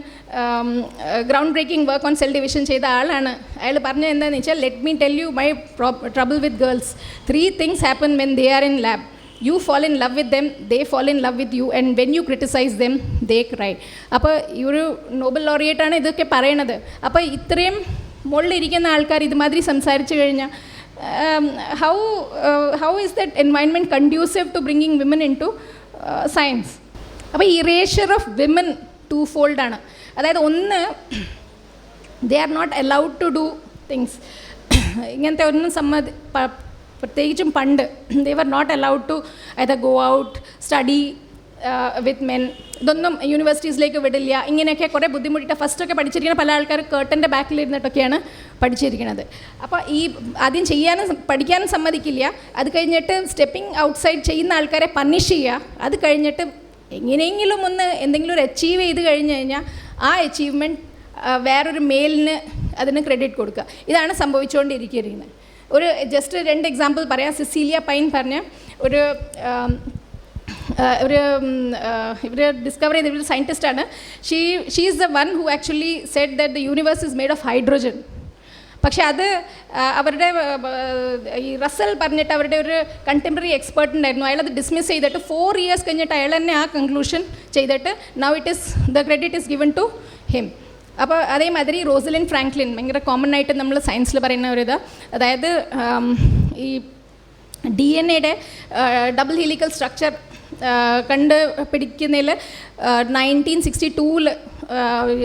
ground breaking work on cell division ചെയ്ത ആളാണ്. അയാൾ പറഞ്ഞത് എന്താണെന്ന് വെച്ചാൽ, let me tell you my trouble with girls. 3 things happen when they are in lab. You fall in love with them, they fall in love with you, and when you criticize them, they cry. അപ്പോൾ ഈ ഒരു നോബൽ ലോറിയേറ്റാണ് ഇതൊക്കെ പറയണത്. അപ്പോൾ ഇത്രയും മുകളിലിരിക്കുന്ന ആൾക്കാർ ഇതുമാതിരി സംസാരിച്ചു കഴിഞ്ഞാൽ how is that environment conducive to bringing women into science? അപ്പോൾ erasure of women twofold ആണ്. അതായത് ഒന്ന്, they are not allowed to do things. ഇങ്ങനത്തെ ഒന്നും പ്രത്യേകിച്ചും പണ്ട് they were not allowed to either go out, study with men, ഇതൊന്നും യൂണിവേഴ്സിറ്റീസിലേക്ക് വിടില്ല. ഇങ്ങനെയൊക്കെ കുറേ ബുദ്ധിമുട്ടിയിട്ട് ഫസ്റ്റൊക്കെ പഠിച്ചിരിക്കുന്ന പല ആൾക്കാർ കേട്ടൻ്റെ ബാക്കിലിരുന്നിട്ടൊക്കെയാണ് പഠിച്ചിരിക്കുന്നത്. അപ്പോൾ ഈ ആദ്യം പഠിക്കാനും സമ്മതിക്കില്ല. അത് കഴിഞ്ഞിട്ട് സ്റ്റെപ്പിംഗ് ഔട്ട്സൈഡ് ചെയ്യുന്ന ആൾക്കാരെ പണിഷ് ചെയ്യുക. അത് കഴിഞ്ഞിട്ട് എങ്ങനെയെങ്കിലും എന്തെങ്കിലും ഒരു അച്ചീവ് ചെയ്ത് കഴിഞ്ഞ് കഴിഞ്ഞാൽ ആ അച്ചീവ്മെൻറ്റ് വേറൊരു മെയിലിന് അതിന് ക്രെഡിറ്റ് കൊടുക്കുക. ഇതാണ് സംഭവിച്ചുകൊണ്ടിരിക്കുന്നത്. ഒരു ജസ്റ്റ് 2 എക്സാമ്പിൾ പറയാം. സിസീലിയ പൈൻ പറഞ്ഞ ഒരു ഇവർ ഡിസ്കവർ ചെയ്ത ഇവർ സയൻറ്റിസ്റ്റാണ്. She is the one who actually said that the universe is made of hydrogen. പക്ഷെ അത് അവരുടെ ഈ റസൽ പറഞ്ഞിട്ട് അവരുടെ ഒരു കണ്ടംപററി എക്സ്പേർട്ട് ഉണ്ടായിരുന്നു, അയാളത് ഡിസ്മിസ് ചെയ്തിട്ട് 4 years കഴിഞ്ഞിട്ട് അയാൾ തന്നെ ആ കൺക്ലൂഷൻ ചെയ്തിട്ട് now it is the credit is given to him. അപ്പോൾ അതേമാതിരി റോസലിൻ ഫ്രാങ്ക്ലിൻ ഭയങ്കര കോമൺ ആയിട്ട് നമ്മൾ സയൻസിൽ പറയുന്ന ഒരു ഇത്, അതായത് ഈ DNA-യുടെ ഡബിൾ ഹീലിക്കൽ സ്ട്രക്ചർ കണ്ട് പിടിക്കുന്നതിൽ 1962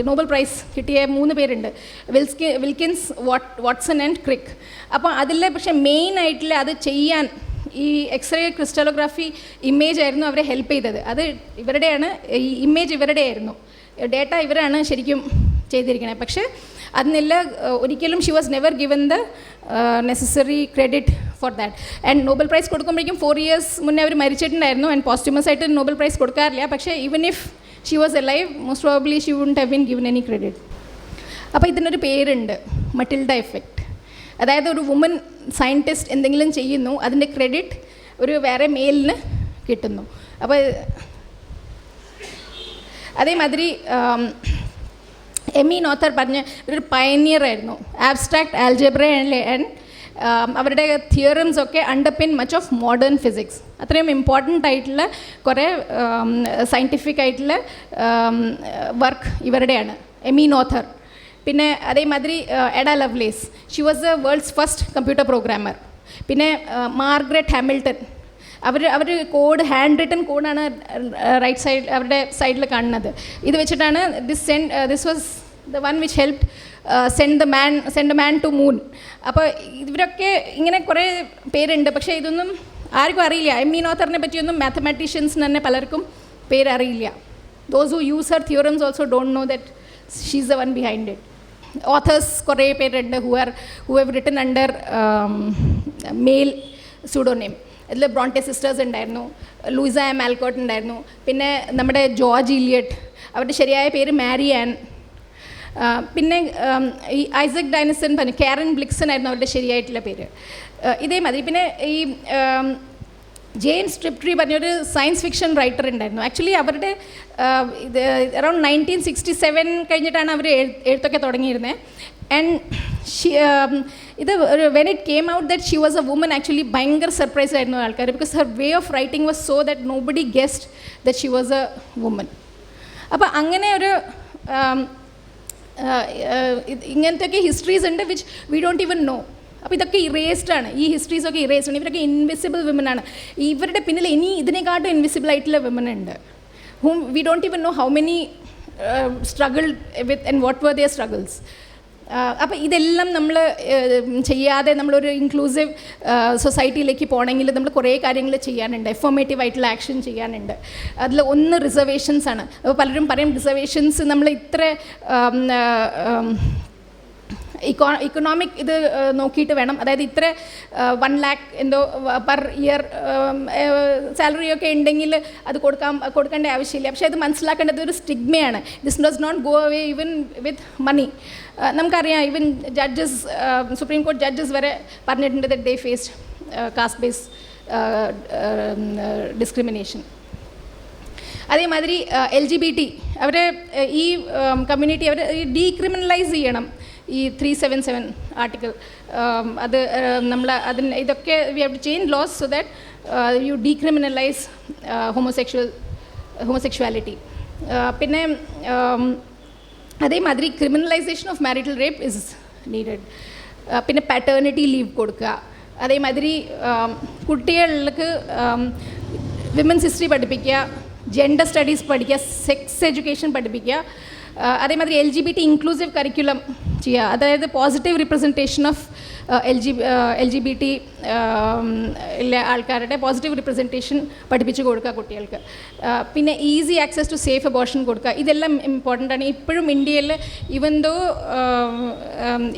നോബൽ പ്രൈസ് കിട്ടിയ 3 പേരുണ്ട്, വിൽക്കിൻസ്, വാട്സൺ ആൻഡ് ക്രിക്ക്. അപ്പോൾ അതിൽ പക്ഷേ മെയിൻ ആയിട്ടുള്ള അത് ചെയ്യാൻ ഈ എക്സ്റേ ക്രിസ്റ്റലോഗ്രാഫി ഇമേജ് ആയിരുന്നു അവരെ ഹെൽപ്പ് ചെയ്തത്. അത് ഇവരുടെയാണ്, ഈ ഇമേജ് ഇവരുടെ ആയിരുന്നു, ഡേറ്റ ഇവരാണ് ശരിക്കും ചെയ്തിരിക്കണേ. പക്ഷേ അതിനില്ല ഒരിക്കലും she was never given the necessary credit for that. And Nobel prize കൊടുക്കുമ്പോഴേക്കും 4 years മുന്നേ അവർ മരിച്ചിട്ടുണ്ടായിരുന്നു. ആൻഡ് പോസ്റ്റ്യൂമസ് ആയിട്ട് നോബൽ പ്രൈസ് കൊടുക്കാറില്ല. പക്ഷേ even if she was alive most probably she wouldn't have been given any credit. അപ്പോൾ ഇതിനൊരു പേരുണ്ട്, മറ്റിൽഡ എഫക്റ്റ്. അതായത് ഒരു വുമൻ സയൻറ്റിസ്റ്റ് എന്തെങ്കിലും ചെയ്യുന്നു, അതിൻ്റെ ക്രെഡിറ്റ് ഒരു വേറെ മെയിലിന് കിട്ടുന്നു. അപ്പോൾ അതേമാതിരി എമി നോത്തർ പറഞ്ഞ ഒരു പയനിയർ ആയിരുന്നു. ആബ്സ്ട്രാക്ട് ആൽജബ്ര ആൻഡ് അവരുടെ തിയറംസ് ഒക്കെ അണ്ടർപിൻ മച്ച് ഓഫ് മോഡേൺ ഫിസിക്സ്. അത്രയും ഇമ്പോർട്ടൻ്റ് ആയിട്ടുള്ള കുറേ സയൻറ്റിഫിക് ആയിട്ടുള്ള വർക്ക് ഇവരുടെയാണ്. Amy Noether. പിന്നെ അതേമാതിരി Ada Lovelace, she was the world's first computer programmer. പിന്നെ മാർഗ്രറ്റ് ഹാമിൽട്ടൺ, അവർ കോഡ്, ഹാൻഡ് റിട്ടൺ കോഡാണ് റൈറ്റ് സൈഡ് അവരുടെ സൈഡിൽ കാണുന്നത്. ഇത് വെച്ചിട്ടാണ് this was the one which helped send a man to moon. അപ്പോൾ ഇവരൊക്കെ ഇങ്ങനെ കുറേ പേരുണ്ട്, പക്ഷേ ഇതൊന്നും ആർക്കും അറിയില്ല. എമി നോത്തറിനെ പറ്റിയൊന്നും മാത്തമാറ്റീഷ്യൻസിന് തന്നെ പലർക്കും പേരറിയില്ല. Those who use her theorems also don't know that she is the one behind it. Authors കുറേ പേരുണ്ട് who have written under male pseudonym. അതിൽ ബ്രോണ്ടെ സിസ്റ്റേഴ്സ് ഉണ്ടായിരുന്നു, ലൂയിസ എം ആൽക്കോട്ട് ഉണ്ടായിരുന്നു, പിന്നെ നമ്മുടെ ജോർജ് ഇലിയട്ട്, അവരുടെ ശരിയായ പേര് മാരി ആൻ. പിന്നെ ഈ ഐസക് ഡൈനസൺ പറഞ്ഞു, കാരൻ ബ്ലിക്സൺ ആയിരുന്നു അവരുടെ ശരിയായിട്ടുള്ള പേര്. ഇതേമാതിരി പിന്നെ ഈ ജെയിൻ സ്ട്രിപ്ട്രി പറഞ്ഞൊരു സയൻസ് ഫിക്ഷൻ റൈറ്റർ ഉണ്ടായിരുന്നു. ആക്ച്വലി അവരുടെ ഇത് അറൗണ്ട് 1967 കഴിഞ്ഞിട്ടാണ് അവർ എഴുത്തൊക്കെ തുടങ്ങിയിരുന്നത്. ആൻഡ് ഇത് when it came out that she was a woman, actually ഭയങ്കര സർപ്രൈസ് ആയിരുന്നു ആൾക്കാർ. Because her way of writing was so that nobody guessed that she was a woman. അപ്പോൾ അങ്ങനെ ഒരു ഇങ്ങനത്തെയൊക്കെ ഹിസ്റ്ററീസ് ഉണ്ട് which we don't even know. അപ്പോൾ ഇതൊക്കെ ഇറേസ്ഡാണ്, ഈ ഹിസ്റ്ററീസൊക്കെ ഇറേസ്ഡാണ്. ഇവരൊക്കെ ഇൻവിസിബിൾ വിമനാണ്. ഇവരുടെ പിന്നിൽ ഇനി ഇതിനെക്കാട്ടും ഇൻവിസിബിൾ ആയിട്ടുള്ള വിമൻ ഉണ്ട്, whom we don't even know how many struggled with and what were their struggles. അപ്പോൾ ഇതെല്ലാം നമ്മൾ ചെയ്യാതെ നമ്മളൊരു ഇൻക്ലൂസീവ് സൊസൈറ്റിയിലേക്ക് പോകണമെങ്കിൽ നമ്മൾ കുറേ കാര്യങ്ങൾ ചെയ്യാനുണ്ട്, എഫോർമേറ്റീവ് ആയിട്ടുള്ള ആക്ഷൻ ചെയ്യാനുണ്ട്. അതിൽ ഒന്ന് റിസർവേഷൻസ് ആണ്. അപ്പോൾ പലരും പറയും റിസർവേഷൻസ് നമ്മൾ ഇത്ര ഇക്കണോമിക് ഇത് നോക്കിയിട്ട് വേണം, അതായത് ഇത്ര 1 lakh എന്തോ പെർ ഇയർ സാലറിയൊക്കെ ഉണ്ടെങ്കിൽ അത് കൊടുക്കേണ്ട ആവശ്യമില്ല. പക്ഷേ അത് മനസ്സിലാക്കേണ്ടത് ഒരു സ്റ്റിഗ്മയാണ്. This does not go away even with money. നമുക്കറിയാം, even judges, supreme court judges വരെ പറഞ്ഞിട്ടുണ്ട് that they faced caste base discrimination. അതേമാതിരി LGBT അവരെ ഈ കമ്മ്യൂണിറ്റി അവർ ഡീക്രിമിനലൈസ് ചെയ്യണം. ഈ 377 ആർട്ടിക്കിൾ അത് നമ്മൾ അതിന് ഇതൊക്കെ we have to change laws so that you decriminalise homosexuality. പിന്നെ അതേമാതിരി criminalisation of marital rape is needed. പിന്നെ പാറ്റേണിറ്റി ലീവ് കൊടുക്കുക. അതേമാതിരി കുട്ടികൾക്ക് വിമൻസ് ഹിസ്റ്ററി പഠിപ്പിക്കുക, ജെൻഡർ സ്റ്റഡീസ് പഠിക്കുക, സെക്സ് എഡ്യൂക്കേഷൻ പഠിപ്പിക്കുക. അതേമാതിരി LGBT ഇൻക്ലൂസീവ് കരിക്കുലം ചെയ്യുക, അതായത് പോസിറ്റീവ് റിപ്രസെൻറ്റേഷൻ ഓഫ് LGBT ആൾക്കാരുടെ പോസിറ്റീവ് റിപ്രസെൻറ്റേഷൻ പഠിപ്പിച്ച് കൊടുക്കുക കുട്ടികൾക്ക്. പിന്നെ easy access to safe abortion കൊടുക്കുക. ഇതെല്ലാം ഇമ്പോർട്ടൻ്റ് ആണ്. ഇപ്പോഴും ഇന്ത്യയിൽ even though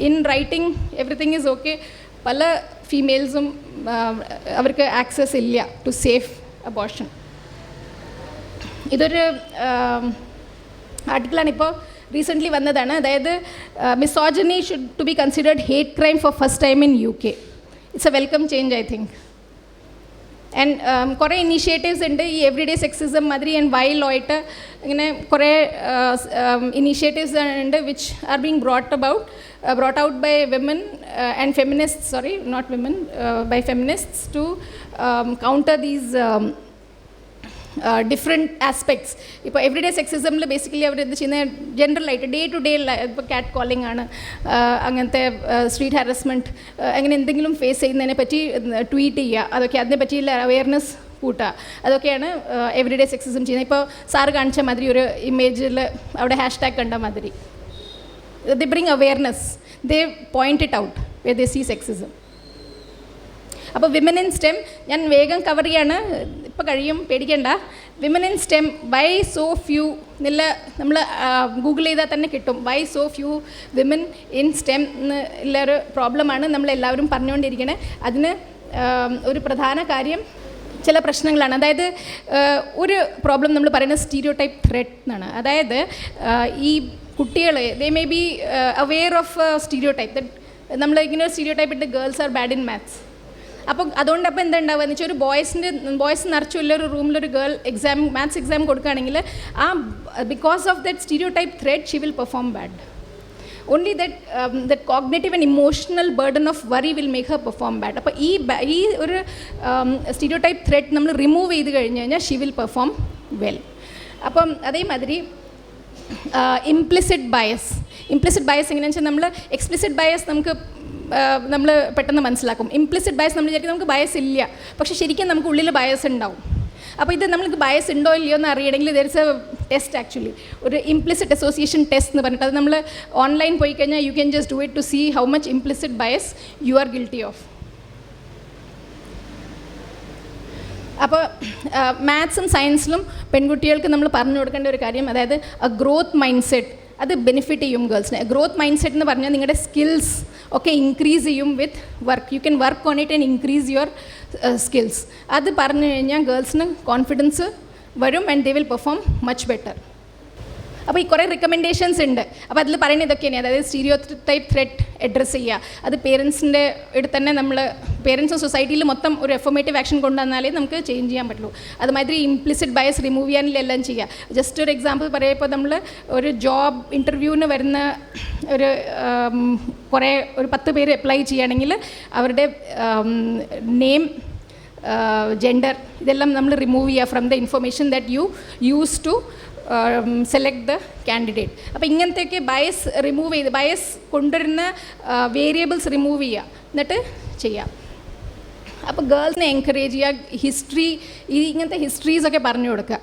in writing everything is okay, പല ഫീമെയിൽസും അവർക്ക് ആക്സസ് ഇല്ല ടു സേഫ് അബോർഷൻ. ഇതൊരു ആർട്ടിക്കിളാണ്, ഇപ്പോൾ റീസെൻ്റ്ലി വന്നതാണ്. അതായത് misogyny should to be considered hate crime for first time in UK. It's a welcome change I think. And കുറേ ഇനീഷ്യേറ്റീവ്സ് ഉണ്ട് ഈ എവറിഡേ സെക്സിസം മാതിരി ആൻഡ് വൈൽഡ് ആയിട്ട് ഇങ്ങനെ കുറേ ഇനീഷ്യേറ്റീവ്സ് ഉണ്ട് which are being brought out by women and feminists, sorry, not women, by feminists to counter these different aspects. ഇപ്പോൾ എവറിഡേ സെക്സിസമിൽ ബേസിക്കലി അവർ എന്ത് ചെയ്യുന്നത് ജനറലായിട്ട് ഡേ ടു ഡേ ഇപ്പോൾ ക്യാറ്റ് കോളിംഗ് ആണ്, അങ്ങനത്തെ സ്ട്രീറ്റ് ഹാരസ്മെൻറ്റ്, അങ്ങനെ എന്തെങ്കിലും ഫേസ് ചെയ്യുന്നതിനെ പറ്റി ട്വീറ്റ് ചെയ്യുക, അതൊക്കെ അതിനെ പറ്റിയുള്ള അവെയർനെസ് കൂട്ടുക, അതൊക്കെയാണ് എവറിഡേ സെക്സിസം ചെയ്യുന്നത്. ഇപ്പോൾ സാറ് കാണിച്ച മാതിരി ഒരു ഇമേജിൽ അവിടെ ഹാഷ്ടാഗ് കണ്ട മാതിരി they bring awareness, they point it out where they see sexism. അപ്പോൾ വിമൻ ഇൻ സ്റ്റെം ഞാൻ വേഗം കവർ ചെയ്യാണ്, ഇപ്പോൾ കഴിയും, പേടിക്കേണ്ട. Women in STEM why so few എന്നുള്ള നമ്മൾ ഗൂഗിൾ ചെയ്താൽ തന്നെ കിട്ടും. Why so few women in STEM എന്നുള്ളൊരു പ്രോബ്ലമാണ് നമ്മളെല്ലാവരും പറഞ്ഞുകൊണ്ടിരിക്കുന്നത്. അതിന് ഒരു പ്രധാന കാര്യം ചില പ്രശ്നങ്ങളാണ്. അതായത് ഒരു പ്രോബ്ലം നമ്മൾ പറയുന്നത് സ്റ്റീരിയോടൈപ്പ് ത്രെറ്റ് എന്നാണ്. അതായത് ഈ കുട്ടികൾ they may be aware of stereotype, that നമ്മൾ ഇങ്ങനെ ഒരു സ്റ്റീരിയോടൈപ്പ് ഇട്ട് girls are bad in maths. അപ്പം അതുകൊണ്ട് അപ്പോൾ എന്താ ഉണ്ടാവുക എന്ന് വെച്ചാൽ ഒരു ബോയ്സ് നിറച്ചുള്ള ഒരു റൂമിലൊരു ഗേൾ മാത്സ് എക്സാം കൊടുക്കുകയാണെങ്കിൽ ആ because of that stereotype threat she will perform bad. only that cognitive and emotional burden of worry will make her perform bad. അപ്പോൾ ഈ ഒരു സ്റ്റീരിയോടൈപ്പ് ത്രെറ്റ് നമ്മൾ റിമൂവ് ചെയ്ത് കഴിഞ്ഞ് കഴിഞ്ഞാൽ ഷി വിൽ പെർഫോം വെൽ. അപ്പം അതേമാതിരി ഇംപ്ലിസിറ്റ് ബയസ് എങ്ങനെയാണെന്ന് വെച്ചാൽ നമ്മൾ എക്സ്പ്ലിസിറ്റ് ബയസ് നമ്മൾ പെട്ടെന്ന് മനസ്സിലാക്കും. ഇംപ്ലിസിറ്റ് ബയസ് നമ്മൾ വിചാരിക്കും നമുക്ക് ബയസ് ഇല്ല, പക്ഷേ ശരിക്കും നമുക്ക് ഉള്ളിൽ ബയസ് ഉണ്ടാവും. അപ്പോൾ ഇത് നമ്മൾക്ക് ബയസ് ഉണ്ടോ ഇല്ലയോ എന്ന് അറിയണമെങ്കിൽ there is a test actually, ഒരു ഇംപ്ലിസിറ്റ് അസോസിയേഷൻ ടെസ്റ്റ് എന്ന് പറഞ്ഞിട്ട് അത് നമ്മൾ ഓൺലൈൻ പോയി കഴിഞ്ഞാൽ you can just do it to see how much implicit bias you are guilty of. അപ്പോൾ മാത്സും സയൻസിലും പെൺകുട്ടികൾക്ക് നമ്മൾ പറഞ്ഞു കൊടുക്കേണ്ട ഒരു കാര്യം, അതായത് ഗ്രോത്ത് മൈൻഡ് സെറ്റ്, അത് ബെനിഫിറ്റ് ചെയ്യും ഗേൾസിനെ. ഗ്രോത്ത് മൈൻഡ് സെറ്റ് എന്ന് പറഞ്ഞാൽ നിങ്ങളുടെ സ്കിൽസ് ഒക്കെ ഇൻക്രീസ് ചെയ്യും വിത്ത് work. You can work on it and increase your skills. അത് പറഞ്ഞു കഴിഞ്ഞാൽ ഗേൾസിന് കോൺഫിഡൻസ് വരും and they will perform much better. അപ്പോൾ ഈ കുറേ റെക്കമെൻഡേഷൻസ് ഉണ്ട്. അപ്പോൾ അതിൽ പറയുന്നത് ഇതൊക്കെയാണ്, അതായത് സ്റ്റീരിയോടൈപ്പ് ത്രെറ്റ് അഡ്രസ്സ് ചെയ്യുക. അത് പേരൻസിൻ്റെ അടുത്ത് തന്നെ നമ്മൾ പേരൻസും സൊസൈറ്റിയിൽ മൊത്തം ഒരു അഫർമേറ്റീവ് ആക്ഷൻ കൊണ്ടുവന്നാലേ നമുക്ക് ചേഞ്ച് ചെയ്യാൻ പറ്റുള്ളൂ. അതുമാതിരി ഇംപ്ലിസിറ്റ് ബയസ് റിമൂവ് ചെയ്യാനില്ലെല്ലാം ചെയ്യുക. ജസ്റ്റ് ഒരു എക്സാമ്പിൾ പറയുമ്പോൾ നമ്മൾ ഒരു ജോബ് ഇൻ്റർവ്യൂവിന് വരുന്ന ഒരു 10 പേര് അപ്ലൈ ചെയ്യുകയാണെങ്കിൽ അവരുടെ നെയിം, ജെൻഡർ ഇതെല്ലാം നമ്മൾ റിമൂവ് ചെയ്യുക from the information that you use to select the candidate. അപ്പോൾ ഇങ്ങനത്തെയൊക്കെ ബയസ് റിമൂവ് ചെയ്ത് ബയസ് കൊണ്ടുവരുന്ന വേരിയബിൾസ് റിമൂവ് ചെയ്യുക, എന്നിട്ട് ചെയ്യാം. അപ്പോൾ ഗേൾസിനെ എൻകറേജ് ചെയ്യുക, ഹിസ്റ്ററി ഇങ്ങനത്തെ ഹിസ്റ്ററീസൊക്കെ പറഞ്ഞു കൊടുക്കുക.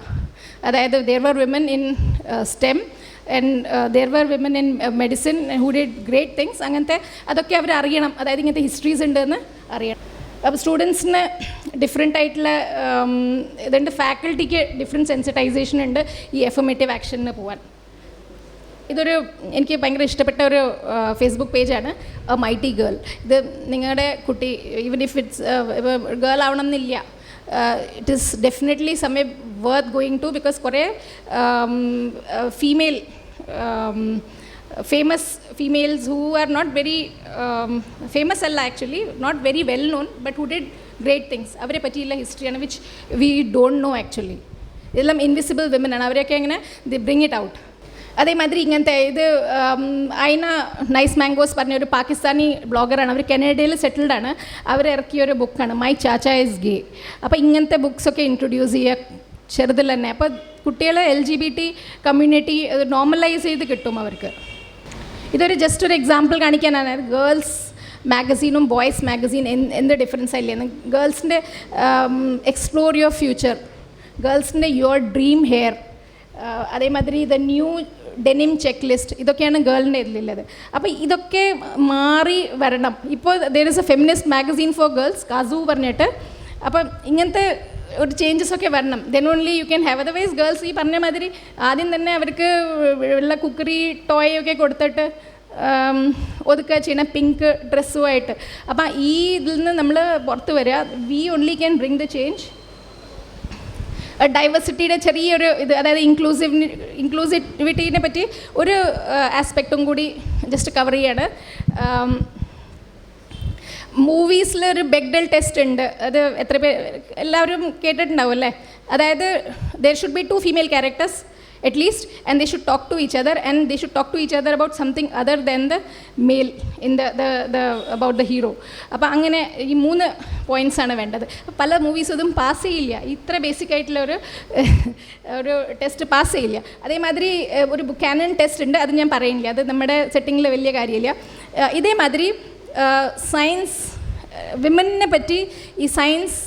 അതായത് there were women in STEM and there were women in medicine who did great things. അങ്ങനത്തെ അതൊക്കെ അവർ അറിയണം, അതായത് ഇങ്ങനത്തെ ഹിസ്റ്ററീസ് ഉണ്ടെന്ന് അറിയണം. അപ്പോൾ സ്റ്റുഡൻസിന് ഡിഫറെൻ്റ് ആയിട്ടുള്ള ഇതുണ്ട്, ഫാക്കൽറ്റിക്ക് ഡിഫറെൻറ്റ് സെൻസിറ്റൈസേഷൻ ഉണ്ട് ഈ അഫർമേറ്റീവ് ആക്ഷന് പോകാൻ. ഇതൊരു എനിക്ക് ഭയങ്കര ഇഷ്ടപ്പെട്ട ഒരു ഫേസ്ബുക്ക് പേജാണ്, എ മൈറ്റി ഗേൾ. ഇത് നിങ്ങളുടെ കുട്ടി ഈവൻ ഇഫ് ഇറ്റ്സ് ഗേൾ ആവണം എന്നില്ല, it is definitely someway worth going to, because കുറേ female famous females who are not very famous alla actually, not very well known, but who did great things. അവരെ പറ്റിയുള്ള ഹിസ്റ്ററിയാണ് which we don't know actually. ഇതെല്ലാം ഇൻവിസിബിൾ വിമൻ ആണ്, അവരെയൊക്കെ ഇങ്ങനെ ദി ബ്രിങ് ഇറ്റ് ഔട്ട്. അതേമാതിരി ഇങ്ങനത്തെ ഇത് ഐന നൈസ് മാംഗോസ് പറഞ്ഞൊരു പാകിസ്ഥാനി ബ്ലോഗറാണ്, അവർ കനഡയിൽ സെറ്റിൽഡ് ആണ്. അവർ ഇറക്കിയൊരു ബുക്കാണ് മൈ ചാച്ച ഈസ് ഗേ. അപ്പോൾ ഇങ്ങനത്തെ ബുക്സൊക്കെ ഇൻട്രൊഡ്യൂസ് ചെയ്യുക ചെറുതിൽ തന്നെ. അപ്പോൾ കുട്ടികളെ LGBT കമ്മ്യൂണിറ്റി നോർമലൈസ് ചെയ്ത് കിട്ടും അവർക്ക്. ഇതൊരു ജസ്റ്റ് ഒരു എക്സാമ്പിൾ കാണിക്കാനാണ്. ഗേൾസ് മാഗസീനും ബോയ്സ് മാഗസീൻ എന്ത് ഡിഫറൻസ് ആയില്ലേ. ഗേൾസിൻ്റെ എക്സ്പ്ലോർ യുവർ ഫ്യൂച്ചർ, ഗേൾസിൻ്റെ യുവർ ഡ്രീം ഹെയർ, അതേമാതിരി the new denim checklist, ഇതൊക്കെയാണ് ഗേളിൻ്റെ ഇതിലുള്ളത്. അപ്പോൾ ഇതൊക്കെ മാറി വരണം. ഇപ്പോൾ there is a feminist magazine for girls കാസു പറഞ്ഞിട്ട്. അപ്പം ഇങ്ങനത്തെ ഒരു ചേഞ്ചസ് ഒക്കെ വരണം, then only you can have. Otherwise girls ഈ പറഞ്ഞ മാതിരി ആദ്യം തന്നെ അവർക്ക് ഉള്ള കുക്കറി ടോയ് ഒക്കെ കൊടുത്തിട്ട് ഒതുക്കുക ചെയ്യണം, പിങ്ക് ഡ്രസ്സുമായിട്ട്. അപ്പം ഈ ഇതിൽ നിന്ന് നമ്മൾ പുറത്ത് വരിക. We only can bring the change. ഡൈവേഴ്സിറ്റിയുടെ ചെറിയൊരു ഇത്, അതായത് ഇൻക്ലൂസിവിറ്റീനെ പറ്റി ഒരു ആസ്പെക്റ്റും കൂടി ജസ്റ്റ് കവർ ചെയ്യാണ്. മൂവീസിലൊരു ബെഗ്ഡൽ ടെസ്റ്റ് ഉണ്ട്, അത് എത്ര പേർ എല്ലാവരും കേട്ടിട്ടുണ്ടാവും അല്ലേ? അതായത് there should be 2 female characters at least, and they should talk to each other, and they should talk to each other about something other than the male in the about the hero. അപ്പോൾ അങ്ങനെ ഈ 3 പോയിൻറ്റ്സ് ആണ് വേണ്ടത്. പല മൂവീസും പാസ് ചെയ്യില്ല, ഇത്ര ബേസിക് ആയിട്ടുള്ള ഒരു ടെസ്റ്റ് പാസ് ചെയ്യില്ല. അതേമാതിരി ഒരു കാനൺ ടെസ്റ്റ് ഉണ്ട്, അത് ഞാൻ പറയുന്നില്ല, അത് നമ്മുടെ സെറ്റിങ്ങിൽ വലിയ കാര്യമില്ല. ഇതേമാതിരി സയൻസ് വിമനെ പറ്റി ഈ സയൻസ്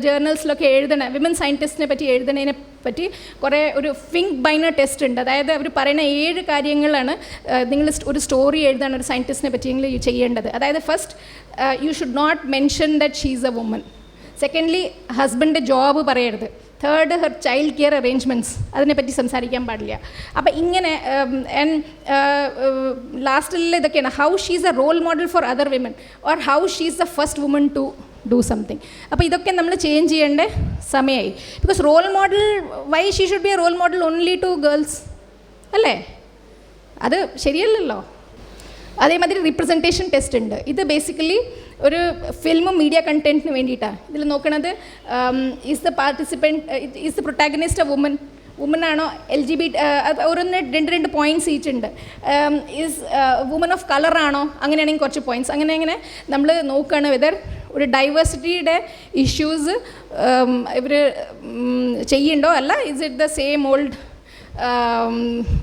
ജേർണൽസിലൊക്കെ എഴുതണ വിമൻ സയൻറ്റിസ്റ്റിനെ പറ്റി എഴുതണതിനെ പറ്റി കുറേ ഒരു ഫിങ്ക് ബൈനർ ടെസ്റ്റ് ഉണ്ട്. അതായത് അവർ പറയുന്ന 7 കാര്യങ്ങളാണ് നിങ്ങൾ ഒരു സ്റ്റോറി എഴുതാൻ ഒരു സയൻറ്റിസ്റ്റിനെ പറ്റിയെങ്കിൽ ചെയ്യേണ്ടത്. അതായത് first, you should not mention that she's a woman. Secondly, ഹസ്ബൻഡിൻ്റെ ജോബ് പറയരുത്. Third, her child care arrangements, അതിനെപ്പറ്റി സംസാരിക്കാൻ പാടില്ല. അപ്പോൾ ഇങ്ങനെ ആൻഡ് ലാസ്റ്റിൽ ഇതൊക്കെയാണ് how she's a role model for other women or how she's the first woman to do something. അപ്പോൾ ഇതൊക്കെ നമ്മൾ ചേഞ്ച് ചെയ്യേണ്ട സമയമായി. Because role model, why she should be a role model only to girls അല്ലേ? അത് ശരിയല്ലല്ലോ. അതേമാതിരി റിപ്രസെൻറ്റേഷൻ ടെസ്റ്റ് ഉണ്ട്. ഇത് ബേസിക്കലി ഒരു ഫിൽമും മീഡിയ കണ്ടൻറ്റിന് വേണ്ടിയിട്ടാണ്. ഇതിൽ നോക്കണത് is the participant, is the protagonist a woman, woman ആണോ, LGBT, ഓരോന്ന് 2 പോയിൻറ്റ്സ് ഈച്ച് ഉണ്ട്. ഈസ് വുമൻ ഓഫ് കളർ ആണോ, അങ്ങനെയാണെങ്കിൽ കുറച്ച് പോയിൻറ്റ്സ്. അങ്ങനെ നമ്മൾ നോക്കുകയാണ് വെദർ ഒരു ഡൈവേഴ്സിറ്റിയുടെ ഇഷ്യൂസ് ഇവർ ചെയ്യുന്നുണ്ടോ, അല്ല is it the same old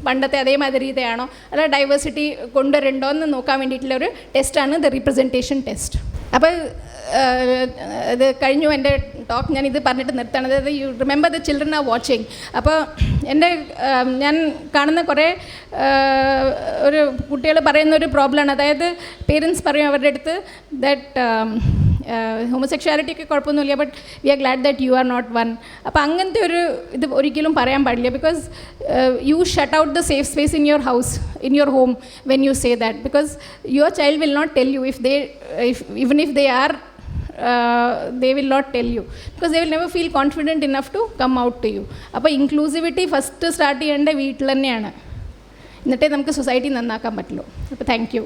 പണ്ടത്തെ അതേമാതിരിയാണോ, അല്ല ഡൈവേഴ്സിറ്റി കൊണ്ടുവരണ്ടോ എന്ന് നോക്കാൻ വേണ്ടിയിട്ടുള്ള ഒരു ടെസ്റ്റാണ് ദ റിപ്രസെൻറ്റേഷൻ ടെസ്റ്റ്. അപ്പോൾ ഇത് കഴിഞ്ഞു എൻ്റെ ടോക്ക്, ഞാൻ ഇത് പറഞ്ഞിട്ട് നിർത്തണം. അതായത് you remember the children are watching. അപ്പോൾ ഞാൻ കാണുന്ന കുറേ ഒരു കുട്ടികൾ പറയുന്ന ഒരു പ്രോബ്ലമാണ്. അതായത് പേരൻസ് പറയും അവരുടെ അടുത്ത് ദാറ്റ് ഹോമോസെക്ഷുവാലിറ്റി ഒക്കെ കുഴപ്പമൊന്നുമില്ല, but we are glad that you are not one. അപ്പോൾ അങ്ങനത്തെ ഒരു ഇത് ഒരിക്കലും പറയാൻ പാടില്ല. Because you shut out the safe space in your house, in your home when you say that. Because your child will not tell you even if they are, they will not tell you because they will never feel confident enough to come out to you. അപ്പോൾ ഇൻക്ലൂസിവിറ്റി ഫസ്റ്റ് സ്റ്റാർട്ട് ചെയ്യേണ്ട വീട്ടിൽ തന്നെയാണ്, എന്നിട്ടേ നമുക്ക് സൊസൈറ്റി നന്നാക്കാൻ പറ്റുള്ളൂ. അപ്പോൾ താങ്ക് യു.